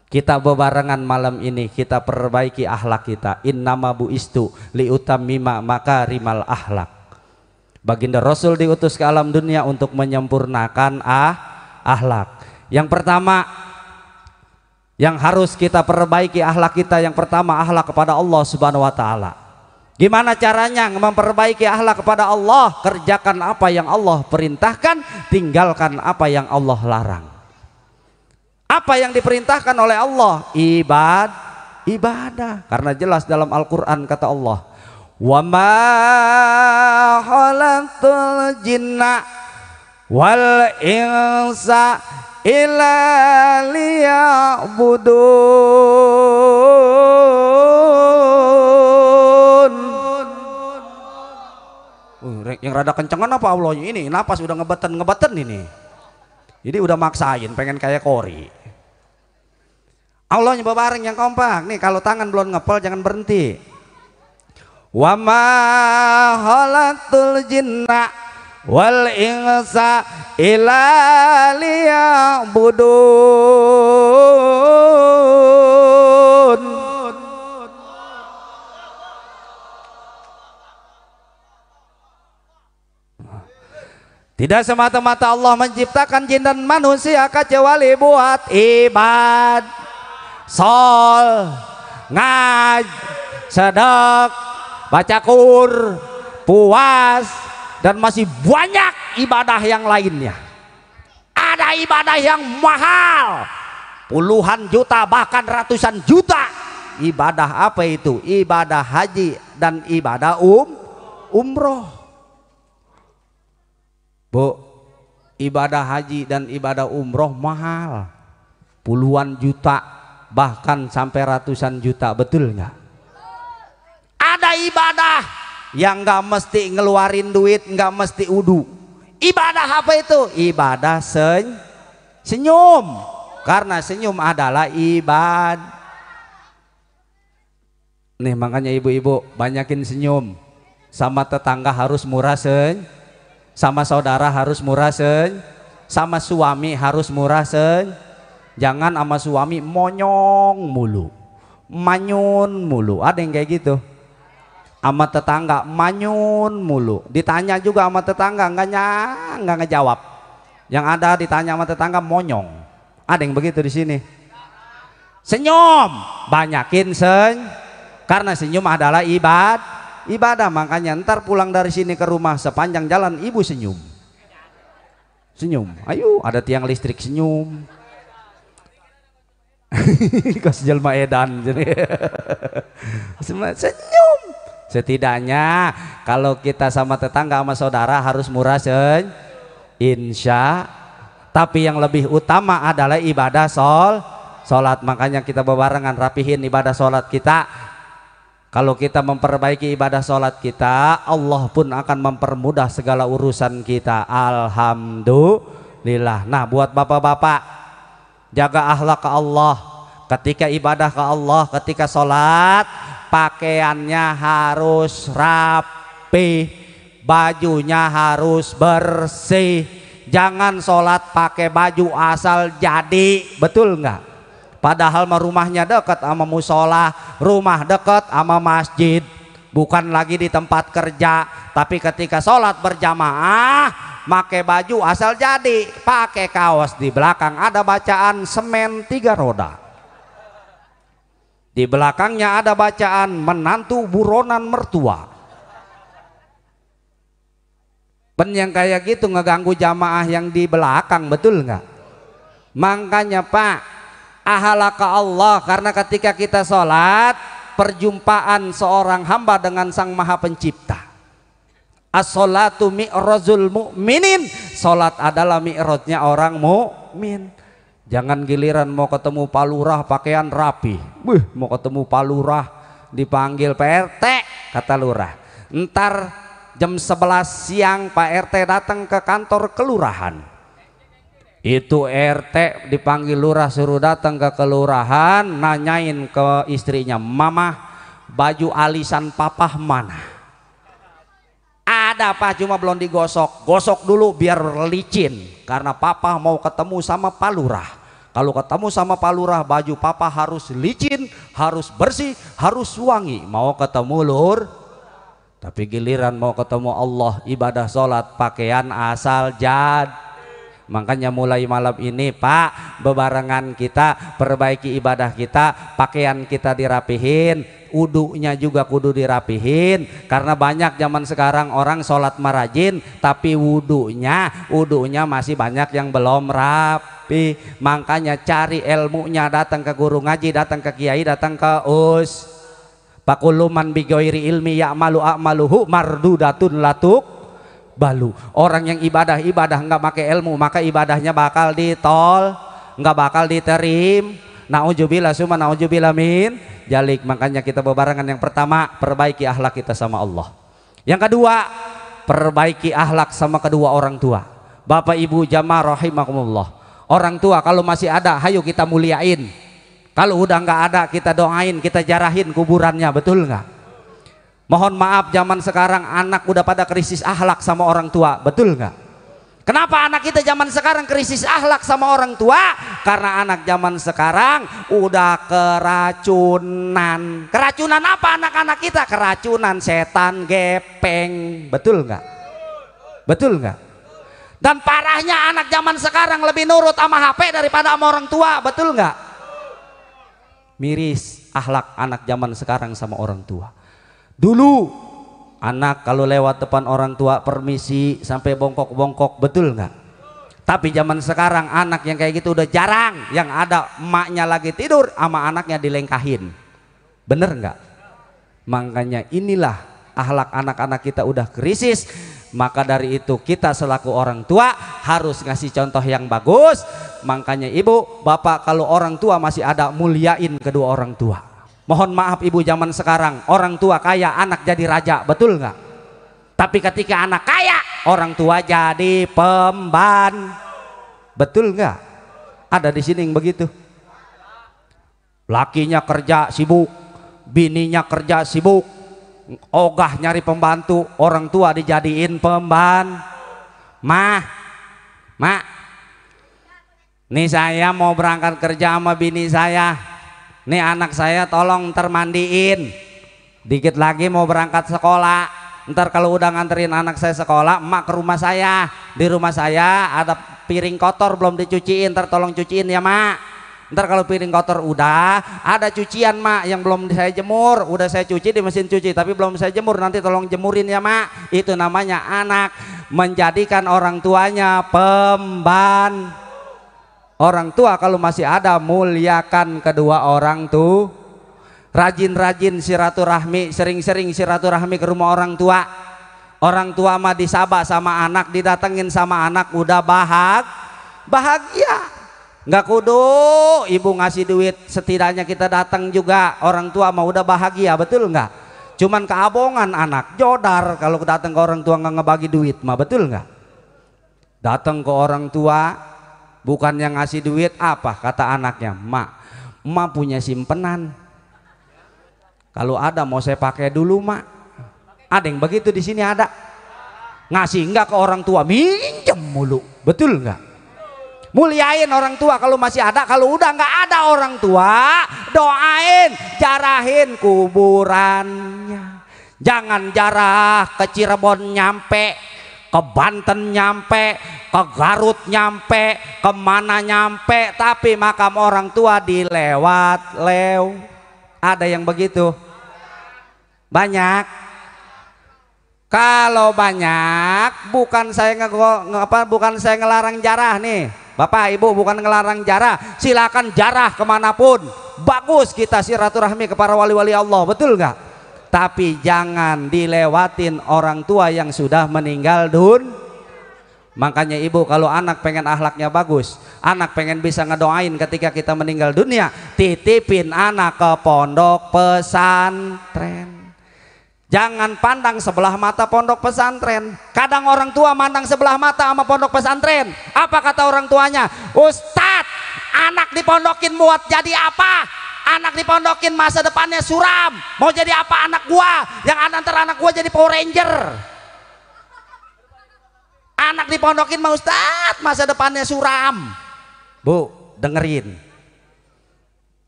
kita bebarengan malam ini kita perbaiki akhlak kita. Innama buistu liutammima makarimal akhlak. Baginda Rasul diutus ke alam dunia untuk menyempurnakan akhlak. Yang pertama yang harus kita perbaiki akhlak kita, yang pertama akhlak kepada Allah Subhanahu wa taala. Gimana caranya memperbaiki akhlak kepada Allah? Kerjakan apa yang Allah perintahkan, tinggalkan apa yang Allah larang. Apa yang diperintahkan oleh Allah? Ibadah. Karena jelas dalam Al-Qur'an kata Allah, "Wa ma khalaqtul jinna wal insa illa liya'budun." Yang rada kencengan apa Allahnya ini? Napas udah ngebeten ini. Jadi udah maksain pengen kayak Kori. Allahnya bareng yang kompak. Nih kalau tangan belum ngepel jangan berhenti. Wa ma khalaqtul jinna wal insa illa liya'budun. Tidak semata-mata Allah menciptakan jin dan manusia kecuali buat ibad, sol, ngaj, sedek, baca kur, puas, dan masih banyak ibadah yang lainnya. Ada ibadah yang mahal, puluhan juta bahkan ratusan juta. Ibadah apa itu? Ibadah haji dan ibadah umroh. Bu, ibadah haji dan ibadah umroh mahal, puluhan juta bahkan sampai ratusan juta, betul nggak? Ada ibadah yang nggak mesti ngeluarin duit, nggak mesti udu. Ibadah apa itu? Ibadah senyum, karena senyum adalah ibadah. Nih makanya ibu-ibu banyakin senyum. Sama tetangga harus murah sama saudara harus murah sama suami harus murah Jangan sama suami monyong mulu, manyun mulu. Ada yang kayak gitu. Sama tetangga manyun mulu. Ditanya juga sama tetangga nggak ngejawab. Yang ada ditanya sama tetangga monyong. Ada yang begitu di sini. Senyum, banyakin karena senyum adalah ibadah. Makanya ntar pulang dari sini ke rumah sepanjang jalan ibu senyum. Ayo, ada tiang listrik senyum. Kos jelma edan. Senyum. Setidaknya kalau kita sama tetangga sama saudara harus murah insya. Tapi yang lebih utama adalah ibadah sholat. Makanya kita bebarengan rapihin ibadah sholat kita. Kalau kita memperbaiki ibadah sholat kita, Allah pun akan mempermudah segala urusan kita. Alhamdulillah. Nah buat bapak-bapak, jaga akhlak ke Allah. Ketika ibadah ke Allah, ketika sholat, pakaiannya harus rapi, bajunya harus bersih. Jangan sholat pakai baju asal jadi, betul nggak? Padahal rumahnya dekat sama musola, rumah dekat sama masjid, bukan lagi di tempat kerja. Tapi ketika sholat berjamaah, pakai baju asal jadi, pakai kaos di belakang ada bacaan semen 3 roda. Di belakangnya ada bacaan menantu buronan mertua. Ben yang kayak gitu ngeganggu jamaah yang di belakang, betul nggak? Makanya Pak, ahlak Allah, karena ketika kita sholat perjumpaan seorang hamba dengan Sang Maha Pencipta. As-sholatu mi'rajul mu'minin, sholat adalah mi'rajnya orang mukmin. Jangan giliran mau ketemu Pak Lurah pakaian rapi, mau ketemu Pak Lurah dipanggil PRT kata Lurah. Ntar jam 11 siang Pak RT datang ke kantor kelurahan. Itu RT dipanggil lurah suruh datang ke kelurahan, nanyain ke istrinya, "Mama, baju alisan papah mana?" Ada Pak, cuma belum digosok. Gosok dulu biar licin, karena papa mau ketemu sama Pak Lurah. Kalau ketemu sama Pak Lurah, baju papa harus licin, harus bersih, harus wangi. Mau ketemu lur, tapi giliran mau ketemu Allah, ibadah sholat, pakaian asal jad. Makanya mulai malam ini Pak, bebarengan kita perbaiki ibadah kita, pakaian kita dirapihin, wudunya juga kudu dirapihin. Karena banyak zaman sekarang orang sholat marajin, tapi wudunya masih banyak yang belum rapi. Makanya cari ilmunya, datang ke guru ngaji, datang ke kiai, datang ke Pakuluman bigoiri ilmi ya'malu a'maluhu mardudatun latuk balu. Orang yang ibadah nggak pakai ilmu, maka ibadahnya bakal nggak bakal diterim. Nauzubillah summa nauzubillah min jalik. Makanya kita bebarengan, yang pertama perbaiki akhlak kita sama Allah, yang kedua perbaiki akhlak sama kedua orang tua. Bapak Ibu jamaah rahimakumullah, orang tua kalau masih ada hayo kita muliain, kalau udah nggak ada kita doain, kita jarahin kuburannya, betul nggak? Mohon maaf zaman sekarang anak udah pada krisis akhlak sama orang tua, betul nggak? Kenapa anak kita zaman sekarang krisis akhlak sama orang tua? Karena anak zaman sekarang udah keracunan. Keracunan apa anak-anak kita? Keracunan setan gepeng, betul nggak? Betul nggak? Dan parahnya anak zaman sekarang lebih nurut sama HP daripada sama orang tua, betul nggak? Miris akhlak anak zaman sekarang sama orang tua. Dulu anak kalau lewat depan orang tua permisi sampai bongkok-bongkok, betul nggak? Tapi zaman sekarang anak yang kayak gitu udah jarang. Yang ada emaknya lagi tidur sama anaknya dilengkahin, bener nggak? Makanya inilah akhlak anak-anak kita udah krisis. Maka dari itu kita selaku orang tua harus ngasih contoh yang bagus. Makanya ibu bapak kalau orang tua masih ada, muliain kedua orang tua. Mohon maaf ibu zaman sekarang orang tua kaya anak jadi raja, betul nggak? Tapi ketika anak kaya orang tua jadi pemban, betul nggak? Ada di sini yang begitu. Lakinya kerja sibuk, bininya kerja sibuk, ogah nyari pembantu, orang tua dijadiin pemban. Mak, nih saya mau berangkat kerja sama bini saya. Nih anak saya tolong termandiin, dikit lagi mau berangkat sekolah. Ntar kalau udah nganterin anak saya sekolah, emak ke rumah saya. Di rumah saya ada piring kotor belum dicuciin, ntar tolong cuciin ya mak. Ntar kalau piring kotor udah, ada cucian mak yang belum saya jemur, udah saya cuci di mesin cuci tapi belum saya jemur, nanti tolong jemurin ya mak. Itu namanya anak menjadikan orang tuanya pemban. Orang tua kalau masih ada muliakan kedua orang tuh. Rajin-rajin silaturahmi, sering-sering silaturahmi ke rumah orang tua. Orang tua mah disabak sama anak, didatengin sama anak udah bahagia. Nggak kudu ibu ngasih duit, setidaknya kita datang juga orang tua mah udah bahagia, betul nggak? Cuman keabongan anak, jodar kalau datang ke orang tua nggak ngebagi duit mah, betul nggak? Datang ke orang tua bukan yang ngasih duit, apa kata anaknya? Mak punya simpenan, kalau ada mau saya pakai dulu mak. Ada yang begitu di sini, ada ngasih enggak ke orang tua, minjem mulu, betul nggak? Muliain orang tua kalau masih ada. Kalau udah nggak ada orang tua, doain, jarahin kuburannya. Jangan jarah ke Cirebon nyampe, ke Banten nyampe, ke Garut nyampe, kemana nyampe, tapi makam orang tua dilewat. Ada yang begitu? Banyak. Kalau banyak, bukan saya ngelarang jarah nih, Bapak Ibu, bukan ngelarang jarah. Silakan jarah kemanapun, bagus kita silaturahmi kepada wali-wali Allah, betul nggak? Tapi jangan dilewatin orang tua yang sudah meninggal Makanya ibu kalau anak pengen akhlaknya bagus, anak pengen bisa ngedoain ketika kita meninggal dunia, titipin anak ke pondok pesantren. Jangan pandang sebelah mata pondok pesantren. Kadang orang tua mandang sebelah mata sama pondok pesantren. Apa kata orang tuanya? Ustadz, anak dipondokin buat jadi apa? Anak dipondokin masa depannya suram. Mau jadi apa anak gua? Yang antar anak gua jadi Power Ranger. Anak dipondokin mah Ustadz masa depannya suram. Bu, dengerin.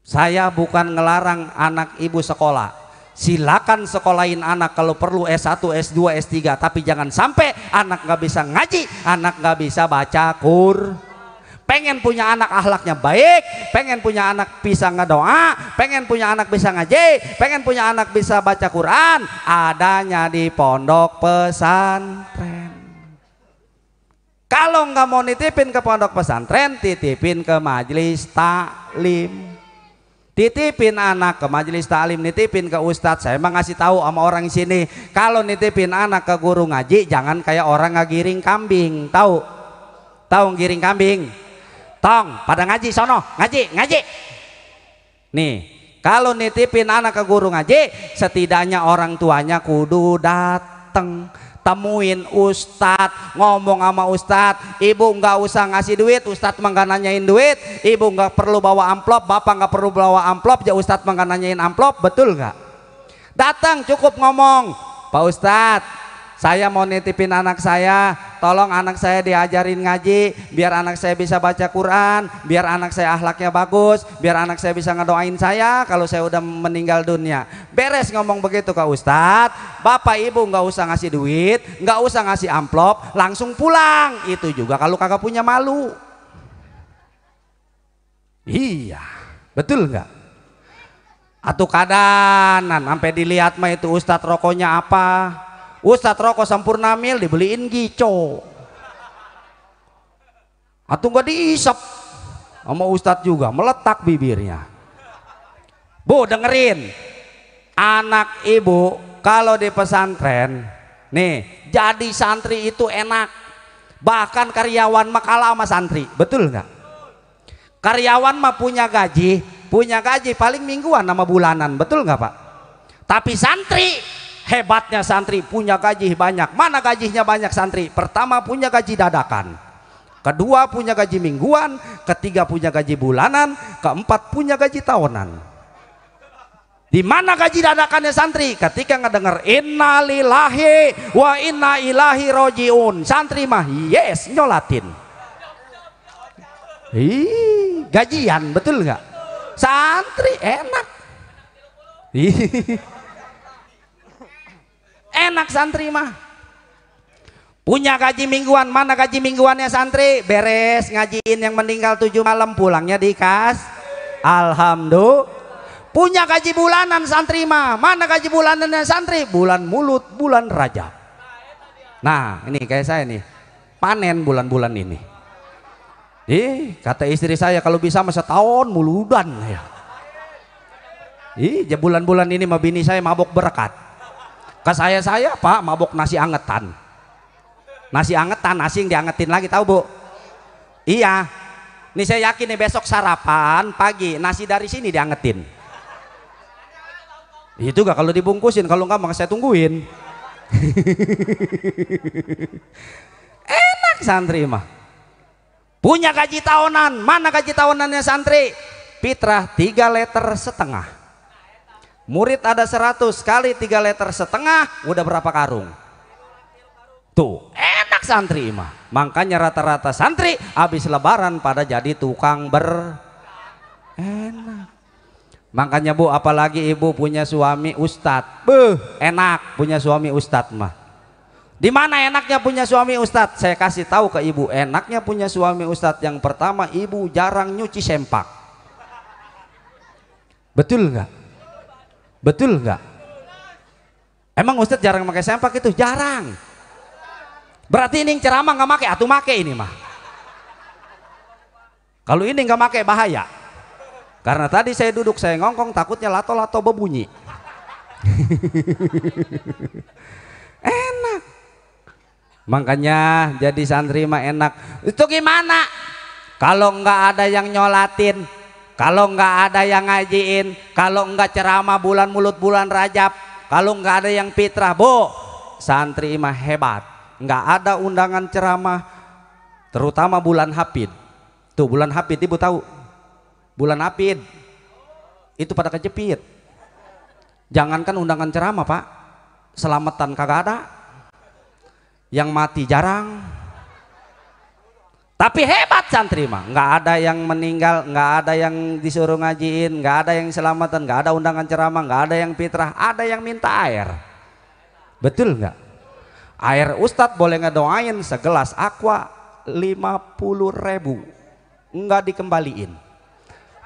Saya bukan ngelarang anak ibu sekolah. Silakan sekolahin anak kalau perlu S1, S2, S3. Tapi jangan sampai anak nggak bisa ngaji, anak nggak bisa baca Pengen punya anak akhlaknya baik, pengen punya anak bisa ngedoa, pengen punya anak bisa ngaji, pengen punya anak bisa baca Quran, adanya di pondok pesantren. Kalau nggak mau nitipin ke pondok pesantren, titipin ke majelis taklim. Titipin anak ke majelis taklim, nitipin ke ustadz. Saya emang ngasih tahu sama orang sini, kalau nitipin anak ke guru ngaji, jangan kayak orang ngagiring kambing. Tahu? Tahu ngiring kambing? Tong, pada ngaji sono, ngaji. Nih, kalau nitipin anak ke guru ngaji, setidaknya orang tuanya kudu dateng, temuin ustadz, ngomong sama ustadz. Ibu nggak usah ngasih duit, ustadz mah nggak nanyain duit. Ibu nggak perlu bawa amplop, bapak nggak perlu bawa amplop, ya ustadz mah nggak nanyain amplop, betul nggak? Datang cukup ngomong, Pak Ustadz, saya mau nitipin anak saya, tolong anak saya diajarin ngaji, biar anak saya bisa baca Quran, biar anak saya akhlaknya bagus, biar anak saya bisa ngedoain saya kalau saya udah meninggal dunia. Beres ngomong begitu ke Ustadz, bapak ibu nggak usah ngasih duit, nggak usah ngasih amplop, langsung pulang. Itu juga kalau kagak punya malu. Iya, betul nggak? Atau kadanan sampai dilihat mah itu Ustadz rokoknya apa? Ustadz rokok Sampurna Mil dibeliin gico, atau nggak diisap sama Ustadz juga meletak bibirnya. Bu, dengerin, anak ibu kalau di pesantren nih jadi santri itu enak, bahkan karyawan mah kalah sama santri, betul nggak? Karyawan mah punya gaji paling mingguan sama bulanan, betul nggak Pak? Tapi santri, hebatnya santri punya gaji banyak. Mana gajinya banyak santri? Pertama punya gaji dadakan, kedua punya gaji mingguan, ketiga punya gaji bulanan, keempat punya gaji tahunan. Di mana gaji dadakannya santri? Ketika ngedenger inna lillahi wa inna ilahi rojiun, santri mah yes nyolatin. Gajian, betul nggak? Santri enak. Enak santri mah punya gaji mingguan. Mana gaji mingguannya santri? Beres ngajiin yang meninggal 7 malam, pulangnya dikas alhamdulillah. Punya gaji bulanan santri mah. Mana gaji bulanannya santri? Bulan mulut, bulan Rajab. Nah ini kayak saya nih, panen bulan-bulan ini. Kata istri saya kalau bisa masa tahun muludan ya. Bulan-bulan ini mah bini saya mabok berkat. Ke saya Pak mabok nasi angetan. Nasi angetan, nasi yang diangetin lagi, tahu Bu? Iya. Nih saya yakin nih besok sarapan pagi nasi dari sini diangetin. Itu gak kalau dibungkusin, kalau enggak mah saya tungguin. Enak santri mah. Punya gaji tahunan. Mana gaji tahunannya santri? Fitrah 3,5 liter. Murid ada 100 kali 3,5 liter, udah berapa karung? Tuh enak santri mah. Makanya rata-rata santri habis lebaran pada jadi tukang enak. Makanya Bu, apalagi ibu punya suami ustadz, enak punya suami ustadz mah. Di mana enaknya punya suami ustadz? Saya kasih tahu ke ibu, enaknya punya suami ustadz yang pertama, ibu jarang nyuci sempak. Betul nggak? Betul nggak? Emang ustadz jarang pakai sempak itu? Jarang. Berarti ini ceramah nggak pakai atau make ini mah. Kalau ini nggak pakai bahaya. Karena tadi saya duduk, saya ngongkong, takutnya lato-lato berbunyi. Enak. Makanya jadi santri mah enak. Itu gimana? Kalau nggak ada yang nyolatin, kalau nggak ada yang ngajiin, kalau nggak ceramah bulan mulut bulan Rajab, kalau nggak ada yang fitrah, Bu, santri mah hebat. Nggak ada undangan ceramah, terutama bulan Hafid. Tuh bulan Hafid, ibu tahu? Bulan Hafid itu pada kejepit. Jangankan undangan ceramah Pak, selamatan kagak ada. Yang mati jarang, Tapi hebat santri mah, nggak ada yang meninggal, nggak ada yang disuruh ngajiin, nggak ada yang selamatan, nggak ada undangan ceramah, nggak ada yang fitrah, ada yang minta air. Betul nggak? Air Ustadz boleh ngedoain segelas aqua 50.000, nggak dikembaliin.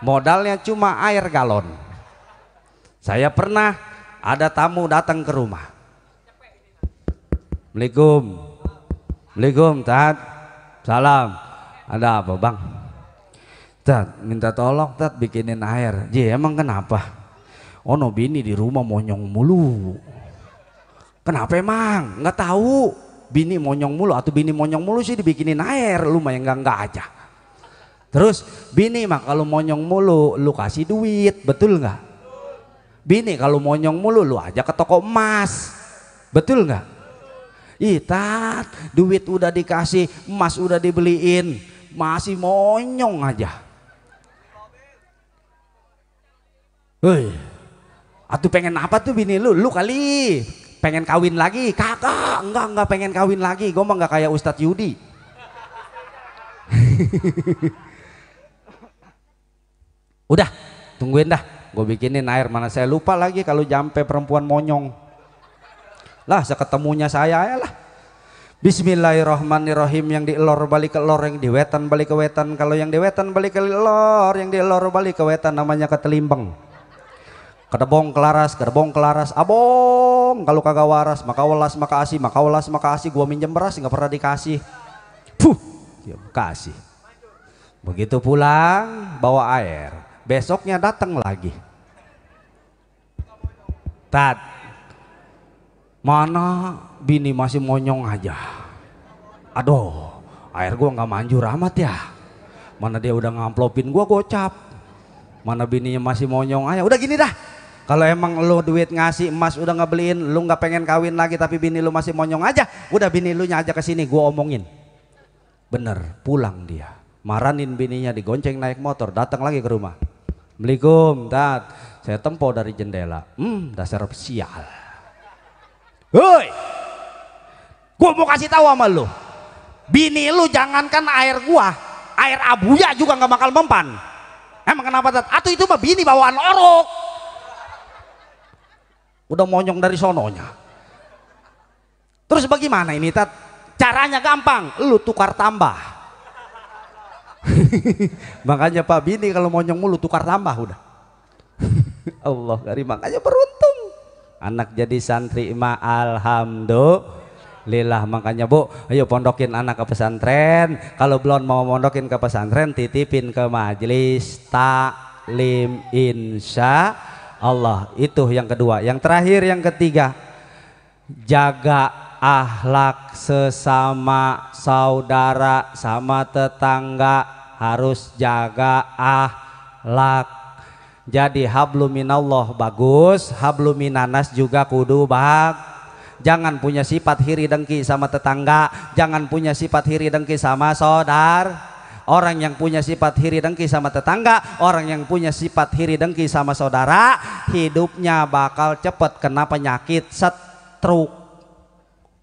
Modalnya cuma air galon. Saya pernah ada tamu datang ke rumah. Assalamualaikum. Assalamualaikum, Tat. Salam. Ada apa, Bang? Tat, minta tolong Tat bikinin air. Ji, emang kenapa? Oh, no, bini di rumah monyong mulu. Kenapa emang? Nggak tahu. Bini monyong mulu atau bini monyong mulu sih dibikinin air, lu mah yang enggak aja. Terus bini mah kalau monyong mulu lu kasih duit, betul nggak? Bini kalau monyong mulu lu aja ke toko emas, betul nggak? Ih, Tat, duit udah dikasih, emas udah dibeliin, masih monyong aja. Hei, atuh pengen apa tuh bini lu? Lu kali pengen kawin lagi? Kakak, enggak pengen kawin lagi. Gue mah nggak kayak Ustadz Yudi. Udah, tungguin dah. Gue bikinin air, mana saya lupa lagi kalau jampe perempuan monyong. Lah, seketemunya saya ya lah. Bismillahirrahmanirrahim. Yang dielor balik ke elor, yang diwetan balik ke wetan. Kalau yang diwetan balik ke elor, yang dielor balik ke wetan, namanya ketelimbang. Kedebong kelaras, abong. Kalau kagak waras, maka welas maka asih, maka welas maka asih. Gua minjem beras nggak pernah dikasih. Puh, dia kasih. Begitu pulang bawa air, besoknya datang lagi. Tat, mana bini masih monyong aja. Aduh, air gua nggak manjur amat ya. Mana dia udah ngamplopin gua gocap. Mana bininya masih monyong aja. Udah gini dah. Kalau emang lu duit ngasih emas udah nggak beliin, lu nggak pengen kawin lagi tapi bini lu masih monyong aja, udah bini lu nya aja ke sini gua omongin. Bener, pulang dia. Maranin bininya, digonceng naik motor, datang lagi ke rumah. Assalamualaikum, Tat. Saya tempo dari jendela. Dasar sial. Hoi, gua mau kasih tahu sama lu. Bini lu jangankan air gua, air abuya juga nggak bakal mempan. Emang kenapa, Tat? Atau itu mah bini bawaan orok. Udah monyong dari sononya. Terus bagaimana ini, Tat? Caranya gampang, lu tukar tambah. Makanya Pak bini kalau monyong mulu tukar tambah udah. Allah karim, makanya beruntung anak jadi santri mah alhamdulillah. Makanya Bu, ayo pondokin anak ke pesantren. Kalau belum mau pondokin ke pesantren, titipin ke majelis taklim insya Allah. Itu yang kedua. Yang terakhir, yang ketiga, jaga akhlak sesama saudara, sama tetangga, harus jaga akhlak. Jadi hablum minallah bagus, hablum minanas juga kudu jangan punya sifat hiri dengki sama tetangga, jangan punya sifat hiri dengki sama saudara. Orang yang punya sifat hiri dengki sama tetangga, orang yang punya sifat hiri dengki sama saudara, hidupnya bakal cepet kena penyakit stroke.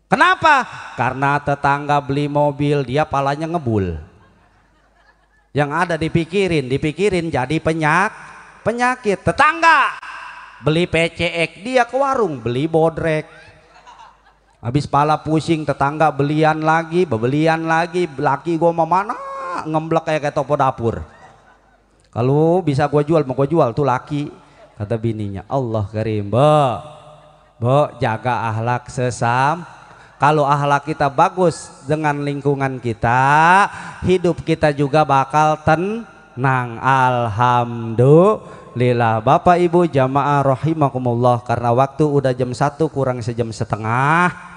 Kenapa? Karena tetangga beli mobil, dia palanya ngebul. Yang ada dipikirin jadi penyakit. Tetangga beli PCX, dia ke warung beli bodrek. Habis pala pusing, tetangga belian lagi, laki gua mau mana? Ngemblek kayak toko dapur. Kalau bisa gua jual, mau gua jual tuh laki. Kata bininya, Allah karim, Bo, jaga akhlak sesam. Kalau akhlak kita bagus dengan lingkungan kita, hidup kita juga bakal tenang. Alhamdulillah. Bapak Ibu jamaah rahimakumullah, karena waktu udah jam 1 kurang sejam setengah.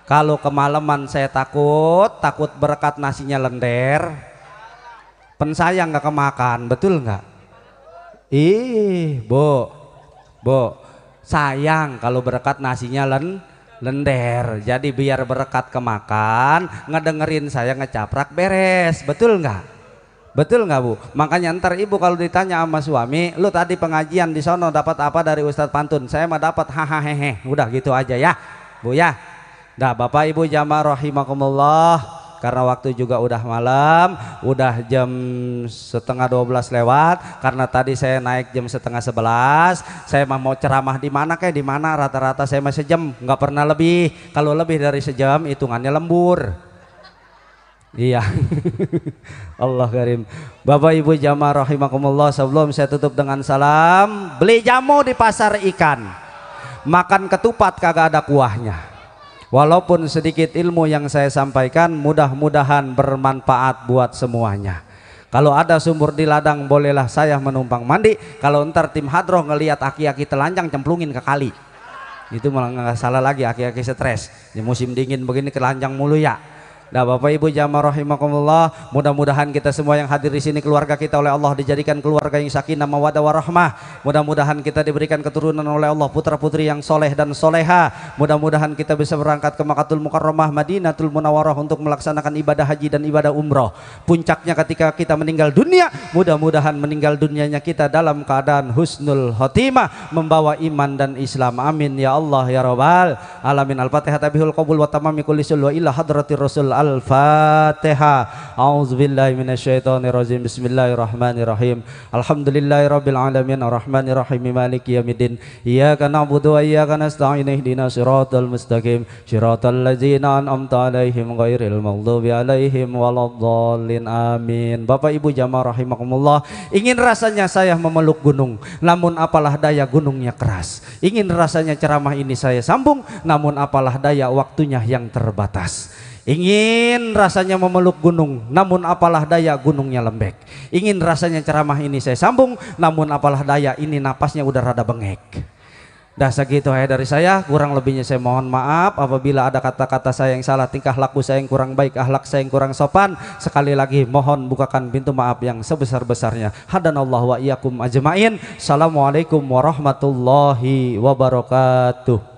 Kalau kemalaman saya takut berkat nasinya lender. Pensayang nggak kemakan, betul nggak? Bo, sayang kalau berkat nasinya lender. Jadi biar berkat kemakan, ngedengerin saya ngecaprak beres, betul nggak? Betul nggak Bu? Makanya ntar ibu kalau ditanya sama suami, lu tadi pengajian di sono dapat apa dari Ustadz Pantun? Saya mah dapat hahaha. Udah gitu aja ya, Bu ya. Dah Bapak Ibu jamaah rahimakumullah. karena waktu juga udah malam, udah jam setengah 12 lewat. Karena tadi saya naik jam setengah 11, saya mau ceramah di mana kayak di mana, rata-rata saya masih sejam, nggak pernah lebih. Kalau lebih dari sejam hitungannya lembur. Iya. Allah karim. Bapak Ibu jamaah rahimakumullah, sebelum saya tutup dengan salam, beli jamu di pasar ikan, makan ketupat kagak ada kuahnya. Walaupun sedikit ilmu yang saya sampaikan, mudah-mudahan bermanfaat buat semuanya. Kalau ada sumur di ladang, bolehlah saya menumpang mandi. Kalau ntar tim hadroh ngelihat aki-aki telanjang, cemplungin ke kali. Itu malah nggak salah lagi, aki-aki stres. Di musim dingin begini telanjang mulu ya. Nah, Bapak Ibu jamaah rahimakumullah, mudah-mudahan kita semua yang hadir di sini, keluarga kita oleh Allah dijadikan keluarga yang sakinah mawaddah warahmah. Mudah-mudahan kita diberikan keturunan oleh Allah, putra-putri yang soleh dan soleha. Mudah-mudahan kita bisa berangkat ke Makkatul Mukarramah, Madinatul Munawwarah untuk melaksanakan ibadah haji dan ibadah umroh. Puncaknya ketika kita meninggal dunia, mudah-mudahan meninggal dunianya kita dalam keadaan husnul khotimah, membawa iman dan Islam. Amin ya Allah ya Rabbal alamin. Al-Fatihah tabihul qabul wa tamami kulli sul wa ila hadratir rasul. Al-Fatihah. A'udzubillahi minasyaitonirrajim. Bismillahirrahmanirrahim. Alhamdulillahirabbil alamin arrahmanirrahim maliki yaumiddin. Iyyaka na'budu wa iyyaka nasta'in ihdinas siratal mustaqim siratal ladzina an'amta 'alaihim ghairil maghdubi 'alaihim waladdallin. Amin. Bapak Ibu jamaah rahimakumullah, ingin rasanya saya memeluk gunung, namun apalah daya gunungnya keras. Ingin rasanya ceramah ini saya sambung, namun apalah daya waktunya yang terbatas. Ingin rasanya memeluk gunung, namun apalah daya gunungnya lembek. Ingin rasanya ceramah ini saya sambung, namun apalah daya ini napasnya udah rada bengek. Dah segitu aja dari saya, kurang lebihnya saya mohon maaf apabila ada kata-kata saya yang salah, tingkah laku saya yang kurang baik, akhlak saya yang kurang sopan. Sekali lagi mohon bukakan pintu maaf yang sebesar-besarnya. Hadanallahu wa iyyakum ajmain. Assalamualaikum warahmatullahi wabarakatuh.